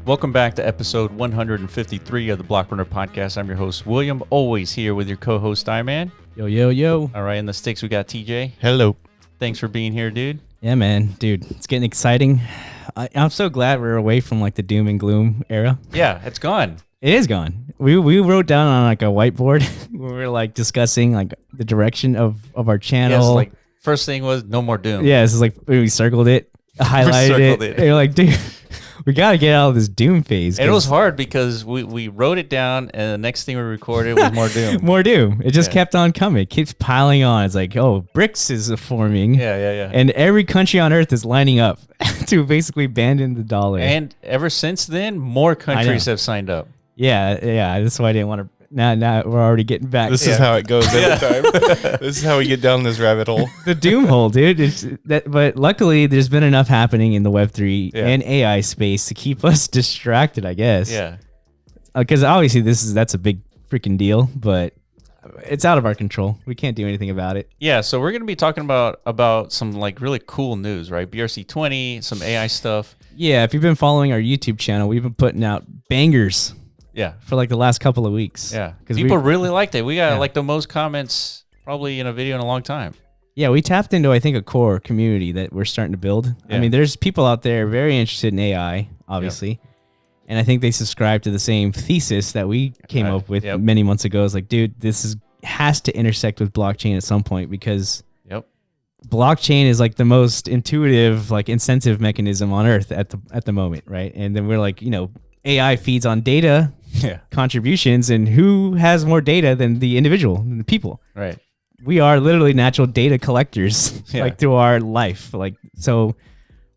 Welcome back to episode 153 of the Blockburner Podcast. I'm your host, William, always here with your co-host, Iman. Yo, yo, yo. All right, in the sticks, we got TJ. Hello. Thanks for being here, dude. Yeah, man. Dude, it's getting exciting. I'm so glad we're away from like the doom and gloom era. Yeah, it's gone. It is gone. We wrote down on like a whiteboard. We were like discussing like the direction of our channel. Yes, like first thing was no more doom. Yeah, this is like we circled it, highlighted it. And you're like, dude, we got to get out of this doom phase. And it was hard because we wrote it down and the next thing we recorded was more doom. More doom. It just kept on coming. It keeps piling on. It's like, oh, BRICS is forming. Yeah. And every country on earth is lining up to basically abandon the dollar. And ever since then, more countries have signed up. Yeah. That's why I didn't want to. Now we're already getting back. This is how it goes every time. This is how we get down this rabbit hole. The doom hole, dude. But luckily, there's been enough happening in the Web3 and AI space to keep us distracted, I guess. Yeah. Because obviously, that's a big freaking deal, but it's out of our control. We can't do anything about it. Yeah, so we're going to be talking about some like really cool news, right? BRC20, some AI stuff. Yeah, if you've been following our YouTube channel, we've been putting out bangers. Yeah. For like the last couple of weeks. Yeah. Because people really liked it. We got like the most comments probably in a video in a long time. Yeah, we tapped into, I think, a core community that we're starting to build. Yeah. I mean, there's people out there very interested in AI, obviously. Yep. And I think they subscribe to the same thesis that we came up with many months ago. It's like, dude, this has to intersect with blockchain at some point because blockchain is like the most intuitive, like incentive mechanism on earth at the moment, right? And then we're like, AI feeds on data contributions, and who has more data than the individual, than the people? Right. We are literally natural data collectors, like through our life. Like, so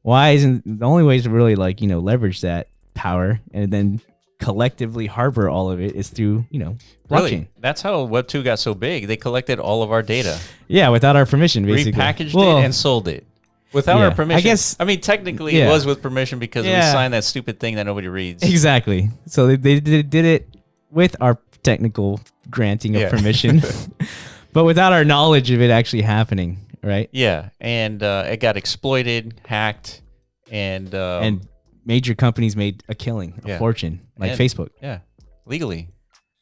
why isn't the only way to really like, leverage that power and then collectively harbor all of it is through, blockchain. Really? That's how Web2 got so big. They collected all of our data. Yeah, without our permission, basically. Repackaged it and sold it. Without our permission. I mean, technically it was with permission because we signed that stupid thing that nobody reads. Exactly. So they did it with our technical granting of permission, but without our knowledge of it actually happening, right? Yeah, and it got exploited, hacked, and major companies made a killing, a fortune, like Facebook. Yeah, legally.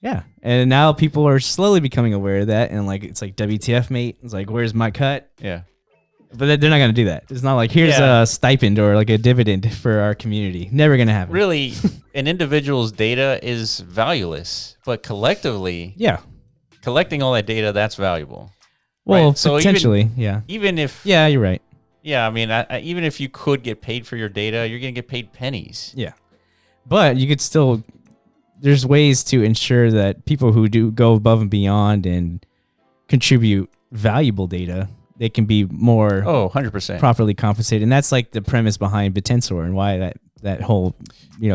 Yeah, and now people are slowly becoming aware of that, and like it's like WTF, mate. It's like, where's my cut? Yeah. But they're not going to do that. It's not like, here's a stipend or like a dividend for our community. Never going to happen. Really, an individual's data is valueless, but collectively, collecting all that data, that's valuable. Well, right? So potentially, even if... Yeah, you're right. Yeah, I mean, even if you could get paid for your data, you're going to get paid pennies. Yeah. But you could still... There's ways to ensure that people who do go above and beyond and contribute valuable data, they can be more 100% properly compensated. And that's like the premise behind Bittensor and why that whole,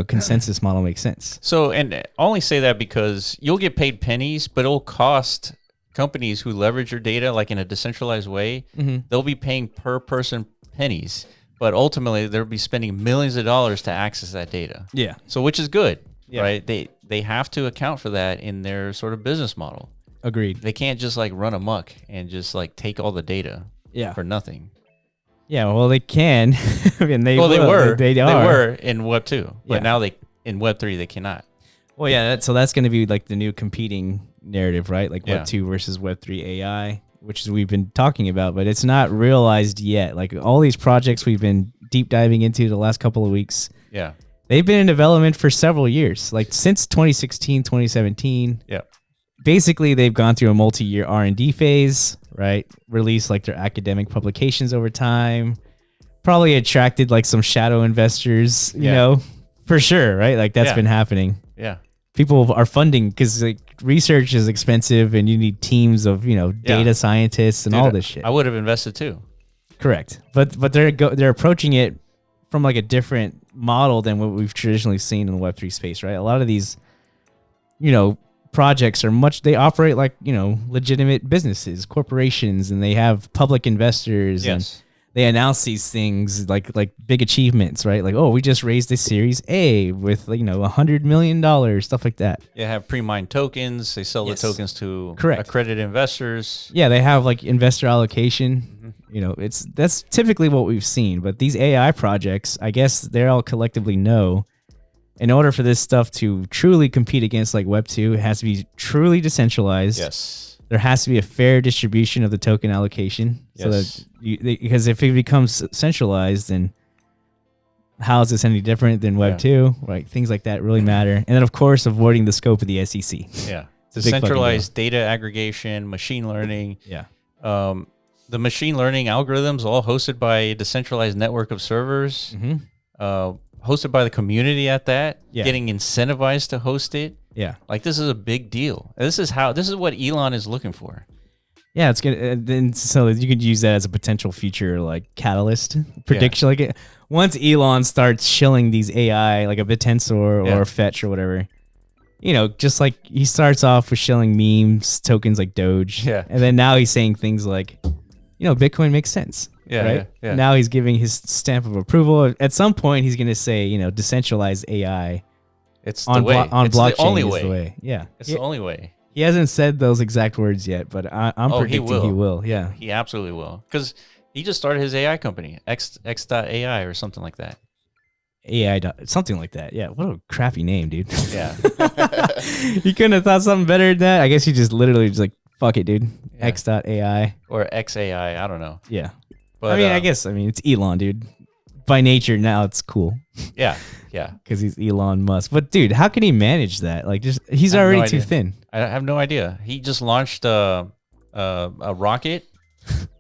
consensus model makes sense. So, and I only say that because you'll get paid pennies, but it'll cost companies who leverage your data, like in a decentralized way, they'll be paying per person pennies, but ultimately they'll be spending millions of dollars to access that data. Yeah. So, which is good, right? They have to account for that in their sort of business model. Agreed. They can't just like run amok and just like take all the data for nothing. Yeah, well, they can. I mean, they were are in Web 2, but now in Web 3 they cannot. Well, yeah, so that's going to be like the new competing narrative, right? Like Web 2 versus Web 3 AI, which is we've been talking about, but it's not realized yet. Like all these projects we've been deep diving into the last couple of weeks. Yeah. They've been in development for several years, like since 2016, 2017. Yeah. Basically, they've gone through a multi-year R&D phase, right? Released like their academic publications over time. Probably attracted like some shadow investors, you know, for sure, right? Like that's been happening. Yeah. People are funding because like research is expensive and you need teams of, data scientists and all this shit. I would have invested too. Correct. But they're approaching it from like a different model than what we've traditionally seen in the Web3 space, right? A lot of these, projects are they operate like, legitimate businesses, corporations, and they have public investors and they announce these things like big achievements, right? Like, oh, we just raised a Series A with, $100 million, stuff like that. Yeah, have pre-mined tokens. They sell the tokens to accredited investors. Yeah, they have like investor allocation. That's typically what we've seen. But these AI projects, I guess they all collectively know in order for this stuff to truly compete against like Web2, it has to be truly decentralized. Yes. There has to be a fair distribution of the token allocation. Yes. Because if it becomes centralized, then how is this any different than Web2? Right? Things like that really matter. And then, of course, avoiding the scope of the SEC. Yeah. Decentralized data aggregation, machine learning. Yeah. The machine learning algorithms all hosted by a decentralized network of servers, hosted by the community at that, getting incentivized to host it. Yeah. Like, this is a big deal. This is what Elon is looking for. Yeah, it's good. Then so you could use that as a potential future like catalyst prediction. Like once Elon starts shilling these AI like a Bittensor or Fetch or whatever, just like he starts off with shilling memes, tokens like Doge, and then now he's saying things like, Bitcoin makes sense. Yeah, right. Yeah. Now he's giving his stamp of approval. At some point, he's going to say, decentralized AI. It's on the way. On it's blockchain the only is way. the way. Yeah, it's the only way. He hasn't said those exact words yet, but I'm predicting he will. Yeah, he absolutely will, because he just started his AI company, X.AI or something like that. AI something like that. Yeah, what a crappy name, dude. Yeah, you couldn't have thought something better than that. I guess he just literally just like, fuck it, dude. Yeah. X.AI or XAI. I don't know. Yeah, but I guess it's Elon, dude. By nature, now it's cool. Yeah, because he's Elon Musk. But dude, how can he manage that? Like, he's already too thin. I have no idea. He just launched a rocket.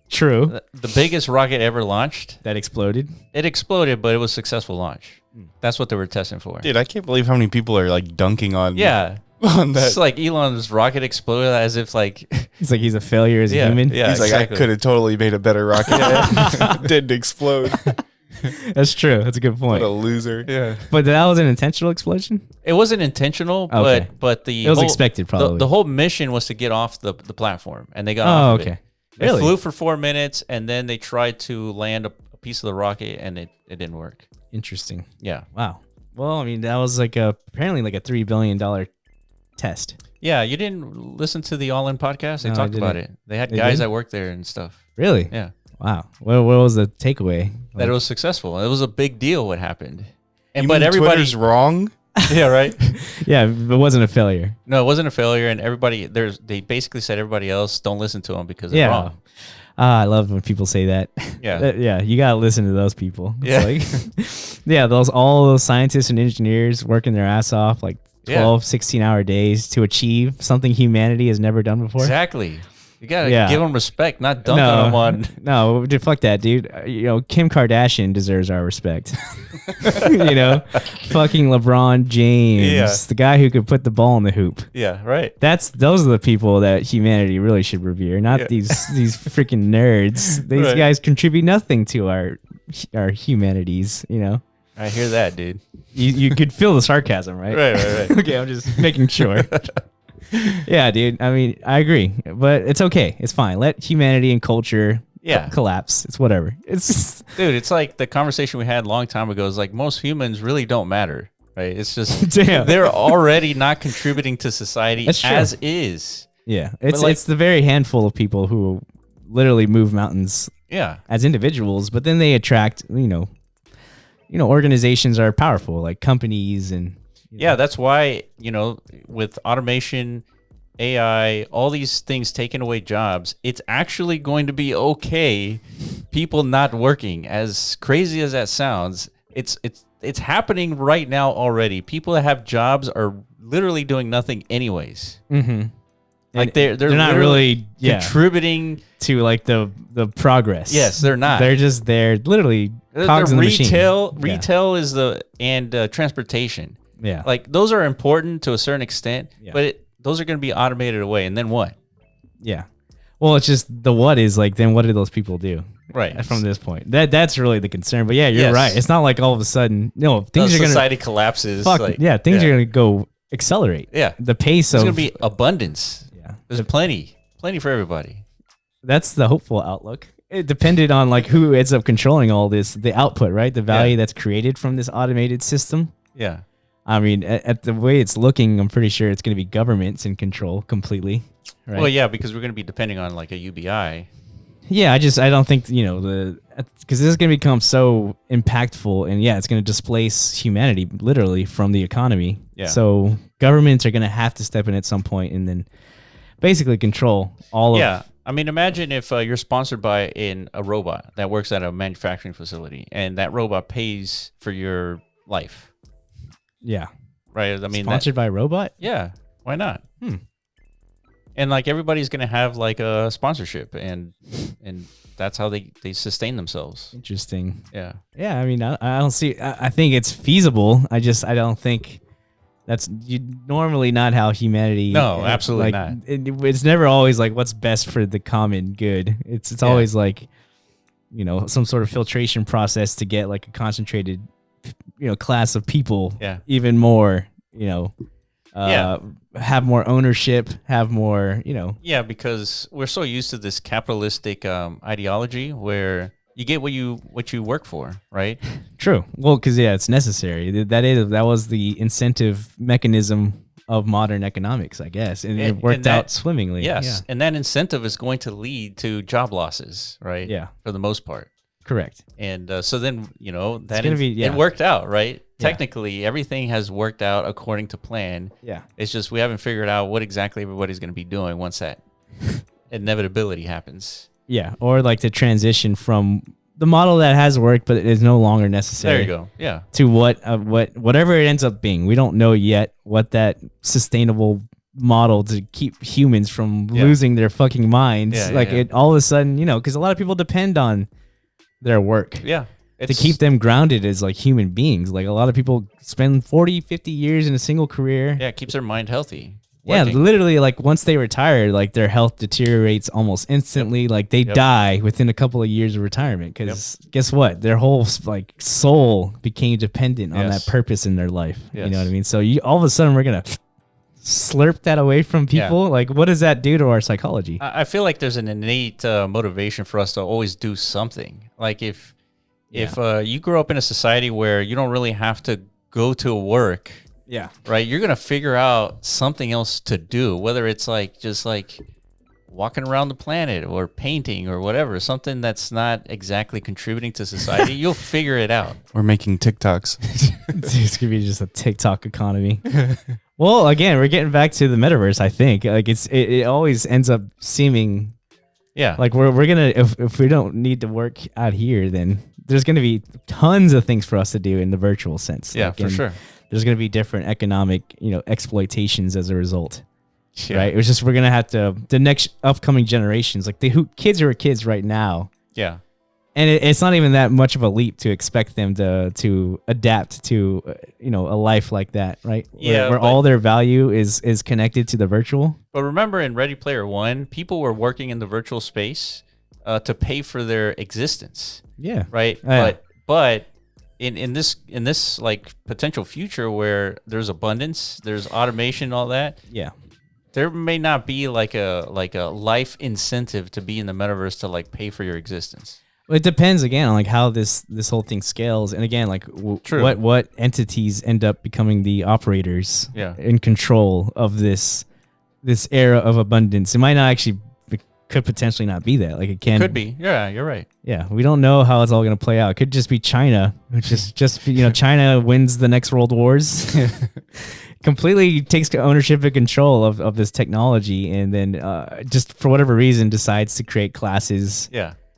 True. The biggest rocket ever launched. That exploded. It exploded, but it was a successful launch. That's what they were testing for. Dude, I can't believe how many people are like dunking on. Yeah. On that. It's like Elon's rocket exploded as if like he's a failure as a human. Yeah, he's like, I could have totally made a better rocket. Didn't explode. That's true. That's a good point. What a loser. Yeah. But that was an intentional explosion? It wasn't intentional, okay. but it was expected probably. The whole mission was to get off the platform, and they got off of it. Really? They flew for 4 minutes, and then they tried to land a piece of the rocket, and it didn't work. Interesting. Yeah. Wow. Well, that was apparently like a $3 billion test. Yeah, you didn't listen to the All In podcast? They talked about it. They had guys that worked there and stuff. Really? Yeah. Wow. What was the takeaway? That it was successful. It was a big deal what happened. But everybody's wrong? Yeah, right? Yeah, it wasn't a failure. No, it wasn't a failure, and they basically said everybody else don't listen to them because they're wrong. I love when people say that. Yeah. Yeah, you got to listen to those people. It's yeah, all those scientists and engineers working their ass off like 12, 16-hour days to achieve something humanity has never done before. Exactly. You got to give them respect, not dunk on them on. No, fuck that, dude. Kim Kardashian deserves our respect. Fucking LeBron James, the guy who could put the ball in the hoop. Yeah, right. Those are the people that humanity really should revere, not these freaking nerds. These guys contribute nothing to our humanities, I hear that, dude. You could feel the sarcasm, right? Right. Okay, I'm just making sure. Yeah, dude. I agree, but it's okay. It's fine. Let humanity and culture collapse. It's whatever. It's just, dude. It's like the conversation we had a long time ago. Is like most humans really don't matter, right? It's just they're already not contributing to society as is. Yeah, it's the very handful of people who literally move mountains. Yeah, as individuals, but then they attract. Organizations are powerful, like companies and. Yeah, that's why, with automation, AI, all these things taking away jobs, it's actually going to be okay. People not working, as crazy as that sounds, it's happening right now already. People that have jobs are literally doing nothing anyways. Mm-hmm. Like they're not really contributing to like the progress. Yes, they're not. They're just literally cogs in the machine. Retail is transportation. Yeah. Like those are important to a certain extent, but those are going to be automated away. And then what? Yeah. Well, it's just the what is like, then what do those people do? Right. From this point. That's really the concern. But yeah, you're right. It's not like all of a sudden, things are going to. Society collapses. Things are going to go accelerate. Yeah. The pace There's of. going to be abundance. Yeah. There's plenty for everybody. That's the hopeful outlook. It depended on like who ends up controlling all this, the output, right? The value that's created from this automated system. Yeah. At the way it's looking, I'm pretty sure it's going to be governments in control completely. Right? Well, yeah, because we're going to be depending on like a UBI. Yeah, I don't think at because this is going to become so impactful, and it's going to displace humanity literally from the economy. Yeah. So governments are going to have to step in at some point and then basically control all of. Yeah. I mean, imagine if you're sponsored by a robot that works at a manufacturing facility, and that robot pays for your life. Yeah. Right. I mean, sponsored by a robot. Yeah. Why not? And like everybody's going to have like a sponsorship, and that's how they sustain themselves. Interesting. Yeah. Yeah. I mean, I don't see. I think it's feasible. I don't think that's normally not how humanity. No, absolutely like, not. It's never always like what's best for the common good. It's always like, some sort of filtration process to get like a concentrated, class of people. Yeah. Even more, have more ownership, have more, Yeah, because we're so used to this capitalistic ideology where you get what you work for, right? True. Well, because it's necessary. That was the incentive mechanism of modern economics, I guess, and it worked out swimmingly. Yes, yeah. And that incentive is going to lead to job losses, right? Yeah, for the most part. Correct. And so then that it worked out, right? Yeah. Technically, everything has worked out according to plan. Yeah. It's just we haven't figured out what exactly everybody's going to be doing once that inevitability happens. Yeah, or like the transition from the model that has worked but is no longer necessary. There you go. Yeah. To whatever it ends up being. We don't know yet what that sustainable model to keep humans from losing their fucking minds. It all of a sudden, because a lot of people depend on their work. Yeah. To keep them grounded as like human beings. Like a lot of people spend 40, 50 years in a single career. Yeah, it keeps their mind healthy. Yeah, literally, like once they retire, like their health deteriorates almost instantly. Like they die within a couple of years of retirement because guess what? Their whole like soul became dependent on that purpose in their life. You know what I mean? So all of a sudden we're gonna slurp that away from people. Like, what does that do to our psychology? I feel like there's an innate motivation for us to always do something. Like if you grow up in a society where you don't really have to go to work. Yeah. Right. You're going to figure out something else to do, whether it's like just like walking around the planet or painting or whatever, something that's not exactly contributing to society. You'll figure it out. Or making TikToks. It's going to be just a TikTok economy. Well, again, we're getting back to the metaverse, I think. Like it always ends up seeming like we're going to, if we don't need to work out here, then there's going to be tons of things for us to do in the virtual sense. Yeah, for sure. There's going to be different economic, exploitations as a result, right? It was just we're going to have to the next upcoming generations, like kids who are kids right now. Yeah, and it's not even that much of a leap to expect them to adapt to a life like that, right? Yeah, where all their value is connected to the virtual. But remember, in Ready Player One, people were working in the virtual space to pay for their existence. Yeah, right. But in this like potential future where there's abundance, there's automation, all that. Yeah. There may not be like a life incentive to be in the metaverse to like pay for your existence. Well, it depends again on like how this whole thing scales, and again like what entities end up becoming the operators in control of this era of abundance. It might not actually could potentially not be that. Like it could be. Yeah, you're right. Yeah, we don't know how it's all going to play out. It could just be China, which is just China wins the next world wars, completely takes ownership and control of this technology, and then just for whatever reason decides to create classes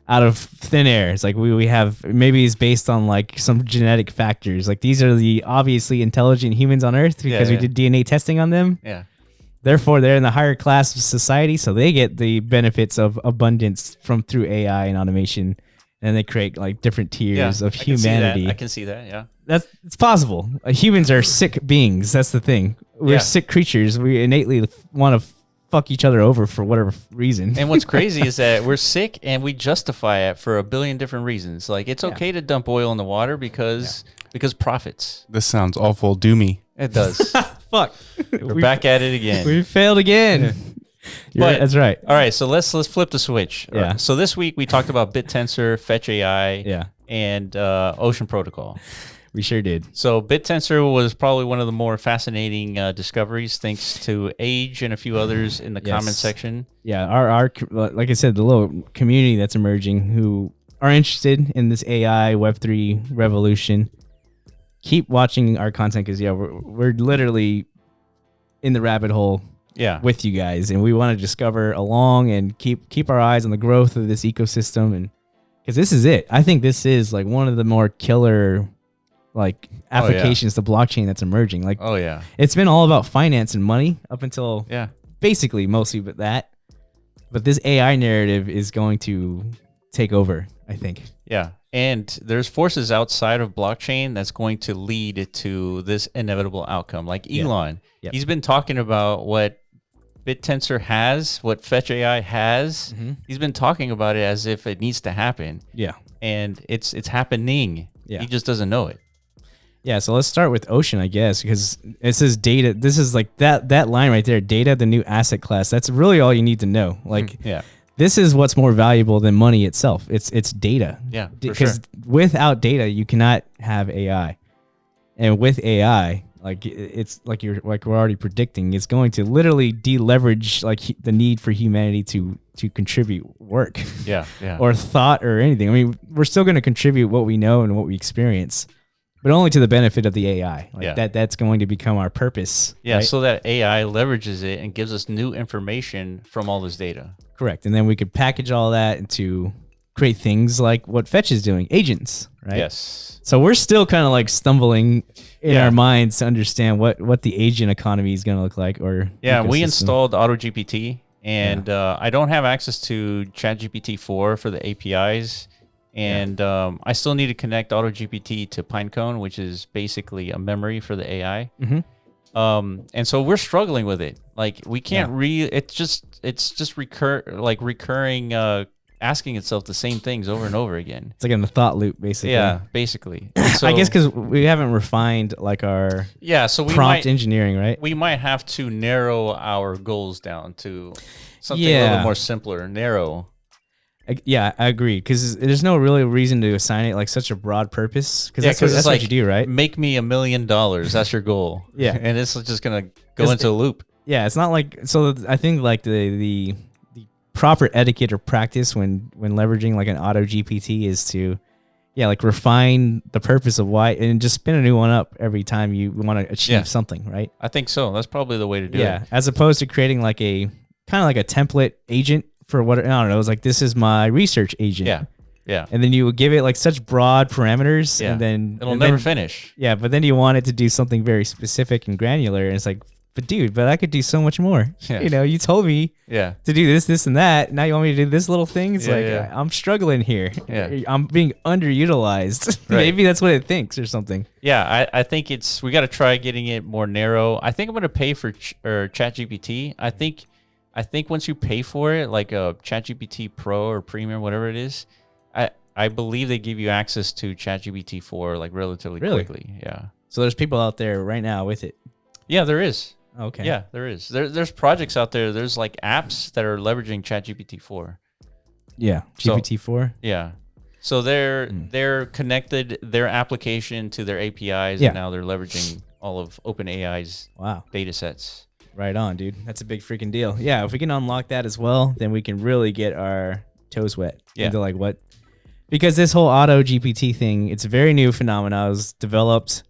out of thin air. It's like we have, maybe it's based on like some genetic factors. Like these are the obviously intelligent humans on Earth because we did DNA testing on them. Yeah. Therefore, they're in the higher class of society, so they get the benefits of abundance through AI and automation, and they create like different tiers of humanity. I can see that. Yeah, it's possible. Humans are sick beings. That's the thing. We're sick creatures. We innately want to fuck each other over for whatever reason. And what's crazy is that we're sick and we justify it for a billion different reasons. Like it's okay to dump oil in the water because profits. This sounds awful doomy. It does. Fuck. We're back at it again. We failed again. That's right. All right, so let's flip the switch. Yeah. Right. So this week we talked about Bittensor, Fetch.AI, and Ocean Protocol. We sure did. So Bittensor was probably one of the more fascinating discoveries, thanks to Age and a few others in the comment section. Yeah, our like I said, the little community that's emerging who are interested in this AI Web3 revolution, keep watching our content because we're literally in the rabbit hole with you guys, and we want to discover along and keep our eyes on the growth of this ecosystem, and because this is it. I think this is like one of the more killer like applications to blockchain that's emerging. Like it's been all about finance and money up until basically mostly but this AI narrative is going to take over, I think. And there's forces outside of blockchain that's going to lead to this inevitable outcome. Like Elon, he's been talking about what Bittensor has, what Fetch.AI has. He's been talking about it as if it needs to happen. And it's happening. He just doesn't know it. So let's start with Ocean, I guess, because it says data. This is like that line right there, data, the new asset class. That's really all you need to know. Like, this is what's more valuable than money itself. It's data. Because without data, you cannot have AI. And with AI, like it's like we're already predicting, it's going to literally deleverage like the need for humanity to contribute work. Or thought or anything. I mean, we're still going to contribute what we know and what we experience, but only to the benefit of the AI. Like that's going to become our purpose. Right? So that AI leverages it and gives us new information from all this data. Correct. And then we could package all that into create things like what Fetch is doing, agents, right? Yes. So we're still kind of like stumbling in our minds to understand what the agent economy is going to look like. Or we installed AutoGPT, and I don't have access to ChatGPT 4 for the APIs. And I still need to connect AutoGPT to Pinecone, which is basically a memory for the AI. And so we're struggling with it. Like we can't it's just recurring asking itself the same things over and over again. It's like in the thought loop, basically. Yeah, basically. So, I guess because we haven't refined like our prompt engineering, right? We might have to narrow our goals down to something a little more simpler, narrow. I agree, because there's no really reason to assign it like such a broad purpose, because that's what you do, right? Make me $1 million. That's your goal. And it's just gonna go into a loop. It's not like, so I think like the proper etiquette or practice when leveraging like an auto GPT is to like refine the purpose of why, and just spin a new one up every time you want to achieve something, right? I think so. That's probably the way to do it. As opposed to creating like a kind of like a template agent for what, I don't know, it's like, this is my research agent. And then you would give it like such broad parameters, and then it'll never finish. But then you want it to do something very specific and granular, and it's like, but I could do so much more. You know, you told me to do this, and that. Now you want me to do this little thing? It's I'm struggling here. I'm being underutilized. Maybe that's what it thinks or something. I think we got to try getting it more narrow. I think I'm going to pay for ChatGPT. I think once you pay for it, like a ChatGPT Pro or Premium, whatever it is, I believe they give you access to ChatGPT 4 like relatively quickly. So there's people out there right now with it. There is. Okay. Yeah, there is. There's projects out there. There's like apps that are leveraging ChatGPT 4. GPT-4. So they're connected their application to their APIs, and now they're leveraging all of OpenAI's data sets. Right on, dude. That's a big freaking deal. If we can unlock that as well, then we can really get our toes wet into like what, because this whole auto GPT thing, it's a very new phenomenon. It was developed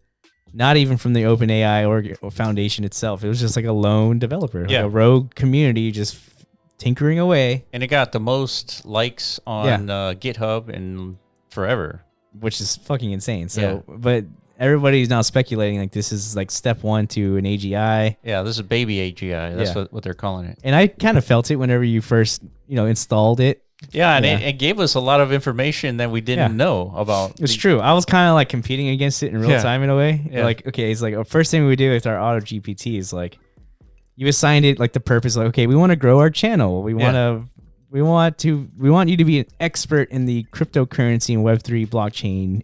not even from the OpenAI or foundation itself. It was just like a lone developer, like a rogue community just tinkering away. And it got the most likes on GitHub in forever, which is fucking insane. So, but everybody's now speculating like this is like step one to an AGI. This is baby AGI. That's what they're calling it. And I kind of felt it whenever you first, installed it. And it gave us a lot of information that we didn't know about. It's true. I was kind of like competing against it in real time in a way. Like, okay, it's like first thing we do with our auto GPT is like, you assigned it like the purpose, like, okay, we want to grow our channel. We want you to be an expert in the cryptocurrency and Web3 blockchain,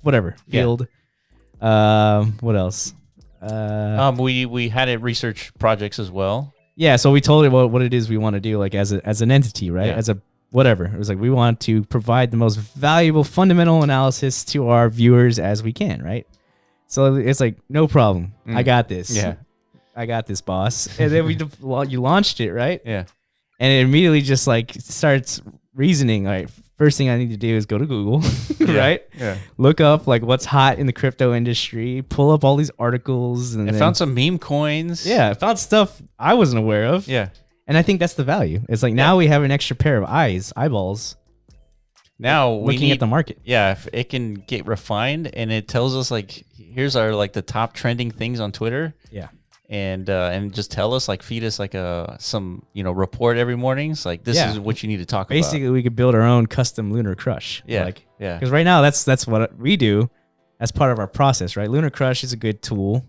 whatever field. What else? We had it research projects as well. So we told it what it is we want to do, like as an entity, right? As a whatever. It was like, we want to provide the most valuable fundamental analysis to our viewers as we can, right? So it's like, no problem. I got this. I got this, boss. And then you launched it, right? And it immediately just like starts reasoning, like first thing I need to do is go to Google, right? Yeah. Look up like what's hot in the crypto industry, pull up all these articles, and then, found some meme coins. Yeah, I found stuff I wasn't aware of. Yeah. And I think that's the value. It's like now we have an extra pair of eyeballs. Now looking at the market. Yeah, if it can get refined and it tells us like here's our like the top trending things on Twitter. Yeah. And just tell us like feed us like some report every morning. It's like this is what you need to talk about. Basically, we could build our own custom lunar crush. Yeah. Because right now that's what we do as part of our process, right? Lunar Crush is a good tool.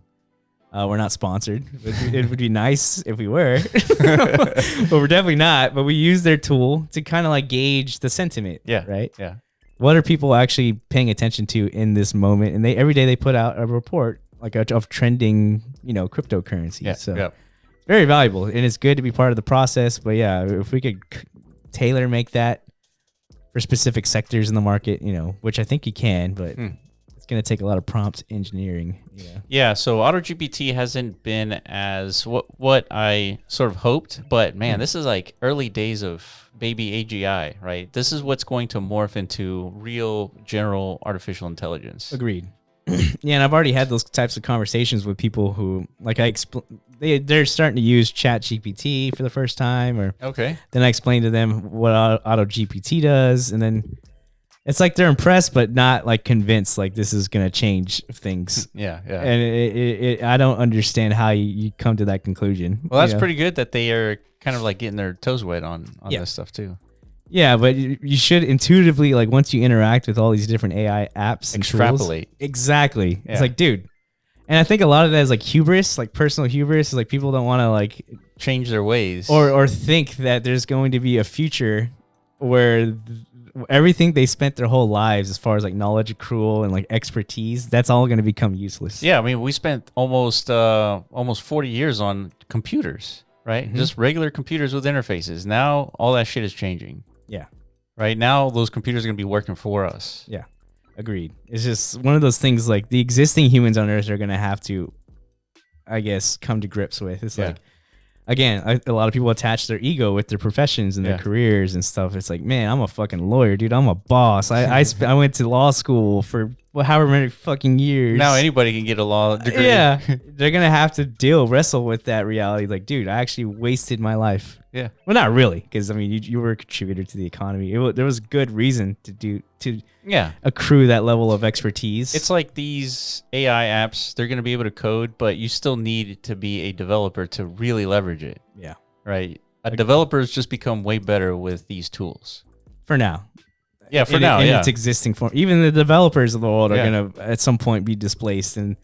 We're not sponsored. It would be nice if we were, but we're definitely not. But we use their tool to kind of like gauge the sentiment. Yeah. Right. Yeah. What are people actually paying attention to in this moment? And every day they put out a report like of trending, cryptocurrency. Yeah. So yeah. very valuable, and it's good to be part of the process. But yeah, if we could tailor make that for specific sectors in the market, which I think you can, but it's going to take a lot of prompt engineering. Yeah. So AutoGPT hasn't been as what I sort of hoped, but man, this is like early days of baby AGI, right? This is what's going to morph into real general artificial intelligence. Agreed. Yeah, and I've already had those types of conversations with people who, like, they're starting to use ChatGPT for the first time, or then I explain to them what AutoGPT does, and then it's like they're impressed but not like convinced like this is gonna change things. Yeah. And I don't understand how you come to that conclusion. Well, that's pretty good that they are kind of like getting their toes wet on this stuff too. Yeah, but you should intuitively, like, once you interact with all these different AI apps and extrapolate. Tools, exactly. Yeah. It's like, dude. And I think a lot of that is like hubris, like personal hubris. Is like people don't want to like change their ways or think that there's going to be a future where everything they spent their whole lives as far as like knowledge accrual and like expertise, that's all going to become useless. Yeah, I mean, we spent almost 40 years on computers, right? Just regular computers with interfaces. Now all that shit is changing. Yeah. Right now, those computers are going to be working for us. Yeah. Agreed. It's just one of those things like the existing humans on Earth are going to have to, I guess, come to grips with. It's like, again, a lot of people attach their ego with their professions and their careers and stuff. It's like, man, I'm a fucking lawyer, dude. I'm a boss. I went to law school for however many fucking years. Now anybody can get a law degree. Yeah. They're going to have to wrestle with that reality. Like, dude, I actually wasted my life. Yeah. Well, not really, because I mean, you were a contributor to the economy. There was good reason to accrue that level of expertise. It's like these AI apps; they're going to be able to code, but you still need to be a developer to really leverage it. Yeah. Right. Developers just become way better with these tools. For now. Yeah. For now. In its existing form, even the developers of the world are going to at some point be displaced, and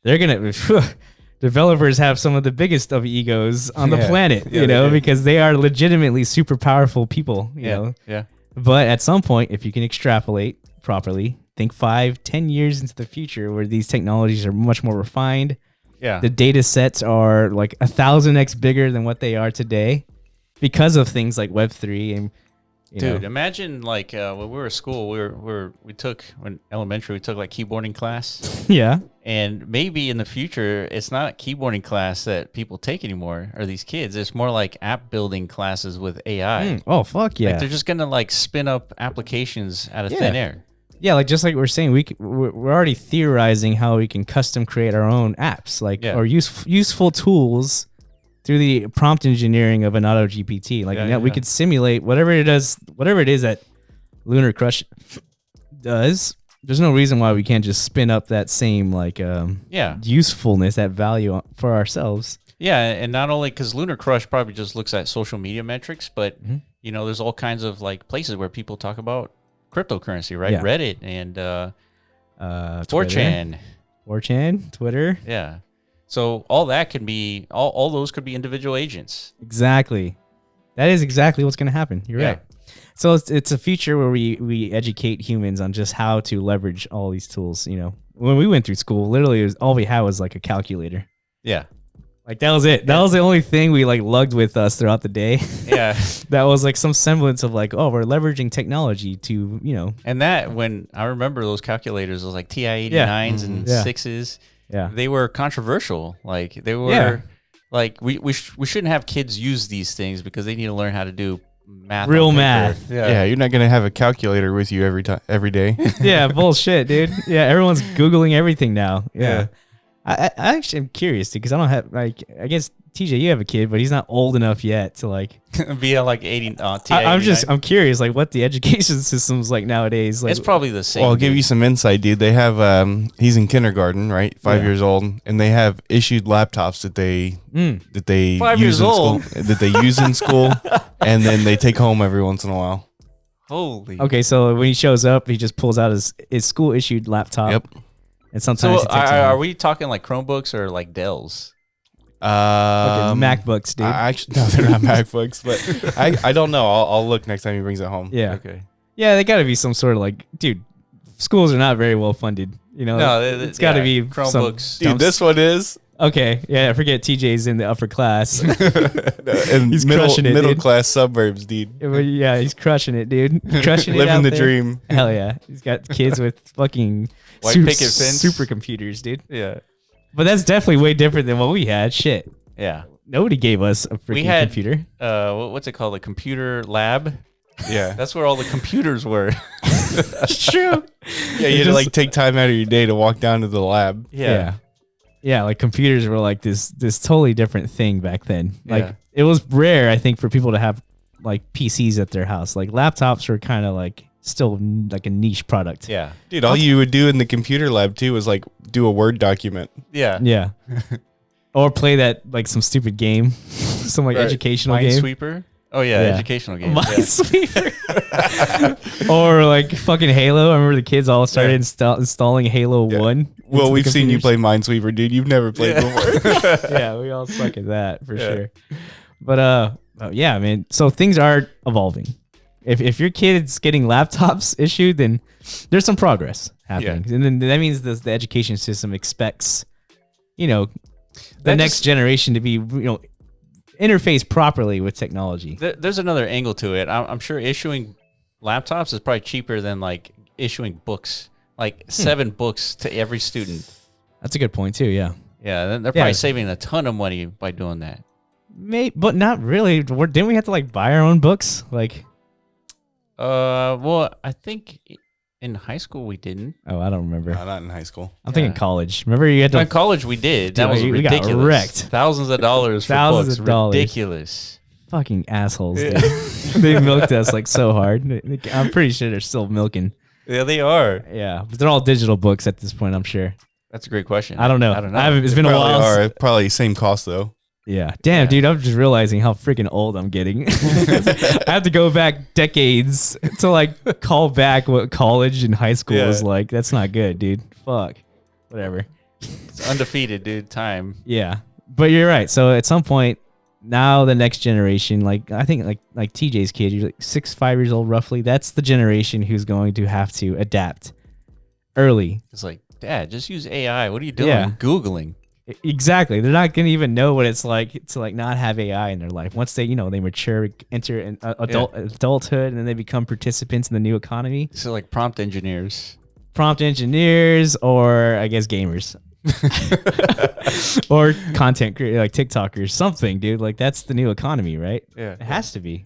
they're going to. Developers have some of the biggest of egos on the planet, because they are legitimately super powerful people, you know? Yeah. But at some point, if you can extrapolate properly, think 5-10 years into the future where these technologies are much more refined. Yeah. The data sets are like 1,000x bigger than what they are today because of things like Web3 and Dude, imagine like when we were at school, we took like keyboarding class. Yeah. And maybe in the future, it's not keyboarding class that people take anymore, or these kids. It's more like app building classes with AI. Oh, fuck yeah. Like they're just going to like spin up applications out of thin air. Yeah, like just like we're saying, we're already theorizing how we can custom create our own apps, like or useful tools through the prompt engineering of an AutoGPT. Like we could simulate whatever it is that Lunar Crush does. There's no reason why we can't just spin up that same usefulness, that value for ourselves. Yeah, and not only because Lunar Crush probably just looks at social media metrics, but there's all kinds of like places where people talk about cryptocurrency, right? Yeah. Reddit and 4chan, Twitter. Yeah. So all that can be all those could be individual agents. Exactly. That is exactly what's going to happen. You're right. So it's a future where we educate humans on just how to leverage all these tools. When we went through school, literally all we had was like a calculator. Yeah. Like that was it. That was the only thing we like lugged with us throughout the day. Yeah. That was like some semblance of like, we're leveraging technology to, And that when I remember those calculators, those like TI-89s and 6s. Yeah. They were controversial. Like they were like we shouldn't have kids use these things because they need to learn how to do math. Real math. Yeah, you're not gonna have a calculator with you every day. Yeah, bullshit, dude. Yeah, everyone's Googling everything now. Yeah. I actually am curious, because I don't have, like, I guess TJ, you have a kid, but he's not old enough yet to like be at like 80. I'm curious, like, what the education system's like nowadays. Like, it's probably the same. Well, I'll give you some insight, dude. They have he's in kindergarten, right? 5 years old, and they have issued laptops that they 5 years old that they use in school, and then they take home every once in a while. Holy. Okay, so when he shows up, he just pulls out his school issued laptop. Yep. And sometimes so are we talking like Chromebooks or like Dells? MacBooks, dude. Actually, no, they're not MacBooks, but I don't know. I'll look next time he brings it home. Yeah. Okay. Yeah, they got to be some sort of like, dude, schools are not very well funded. You know, no, it's got to be Chromebooks. Dude, this one is. Okay, yeah, I forget TJ's in the upper class. And he's crushing it, middle dude. class suburbs, dude. Yeah, he's crushing it, dude. Crushing it Living out the there. dream. Hell yeah. He's got kids with fucking White picket fence. supercomputers, dude. Yeah. But that's definitely way different than what we had. Shit. Yeah. Nobody gave us a freaking computer. What's it called? A computer lab? Yeah. That's where all the computers were. It's true. Yeah, you had to like take time out of your day to walk down to the lab. Yeah. Yeah, like computers were like this totally different thing back then. Like it was rare, I think, for people to have like PCs at their house. Like laptops were kind of like still like a niche product. Yeah. Dude, all you would do in the computer lab too was like do a Word document. Yeah. Yeah. Or play that like some stupid game, some like educational game. Minesweeper. Oh yeah, educational game. Minesweeper. Or like fucking Halo. I remember the kids all started installing Halo 1. Well, we've seen you play Minesweeper, dude. You've never played before. Yeah, we all suck at that for sure. But yeah, man. So things are evolving. If your kid's getting laptops issued, then there's some progress happening, and then that means the education system expects, the next generation to be, interface properly with technology. There's another angle to it. I'm sure issuing laptops is probably cheaper than like issuing books, like 7 books to every student. That's a good point too. Yeah. Yeah, they're probably saving a ton of money by doing that. But not really. Didn't we have to like buy our own books? Like, well, I think in high school we didn't. Oh, I don't remember. No, not in high school. I'm thinking college. Remember you had to. In college we did. That was we ridiculous. got wrecked. Thousands of dollars for Thousands books. of dollars. Ridiculous. Fucking assholes. Dude. They milked us like so hard. I'm pretty sure they're still milking. Yeah, they are. Yeah, but they're all digital books at this point, I'm sure. That's a great question. I don't know. It's been a while. Probably same cost though. Yeah. Damn, dude, I'm just realizing how freaking old I'm getting. I have to go back decades to like call back what college and high school was like. That's not good, dude. Fuck. Whatever. It's undefeated, dude. Time. Yeah. But you're right. So at some point, now the next generation, like I think like TJ's kid, you're like 5 years old roughly. That's the generation who's going to have to adapt early. It's like, Dad, just use AI. What are you doing? Yeah. Googling. Exactly. They're not going to even know what it's like to like not have AI in their life. Once they, they mature, enter adulthood, and then they become participants in the new economy. So like prompt engineers, or I guess gamers. Or content creators like TikTokers, something, dude. Like that's the new economy, right? Yeah, it has to be,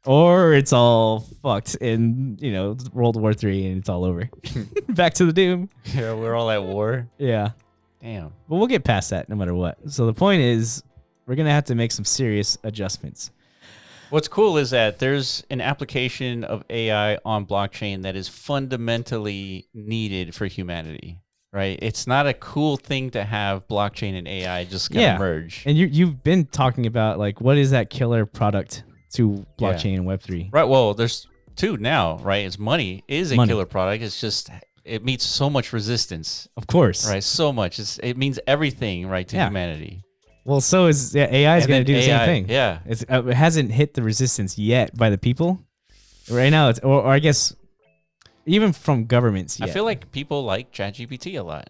or it's all fucked in World War III and it's all over. Back to the doom. Yeah, we're all at war. Yeah, damn. But we'll get past that no matter what. So the point is, we're gonna have to make some serious adjustments. What's cool is that there's an application of AI on blockchain that is fundamentally needed for humanity. Right, it's not a cool thing to have blockchain and AI just gonna merge. And you've been talking about like what is that killer product to blockchain and Web3? Right. Well, there's 2 now. Right, it's money is a killer product. It's just it meets so much resistance. Of course. Right. So much. It means everything. Right to humanity. Well, so is AI is going to do the same thing. Yeah. It hasn't hit the resistance yet by the people. Right now, it's or I guess. Even from governments, yet. I feel like people like ChatGPT a lot.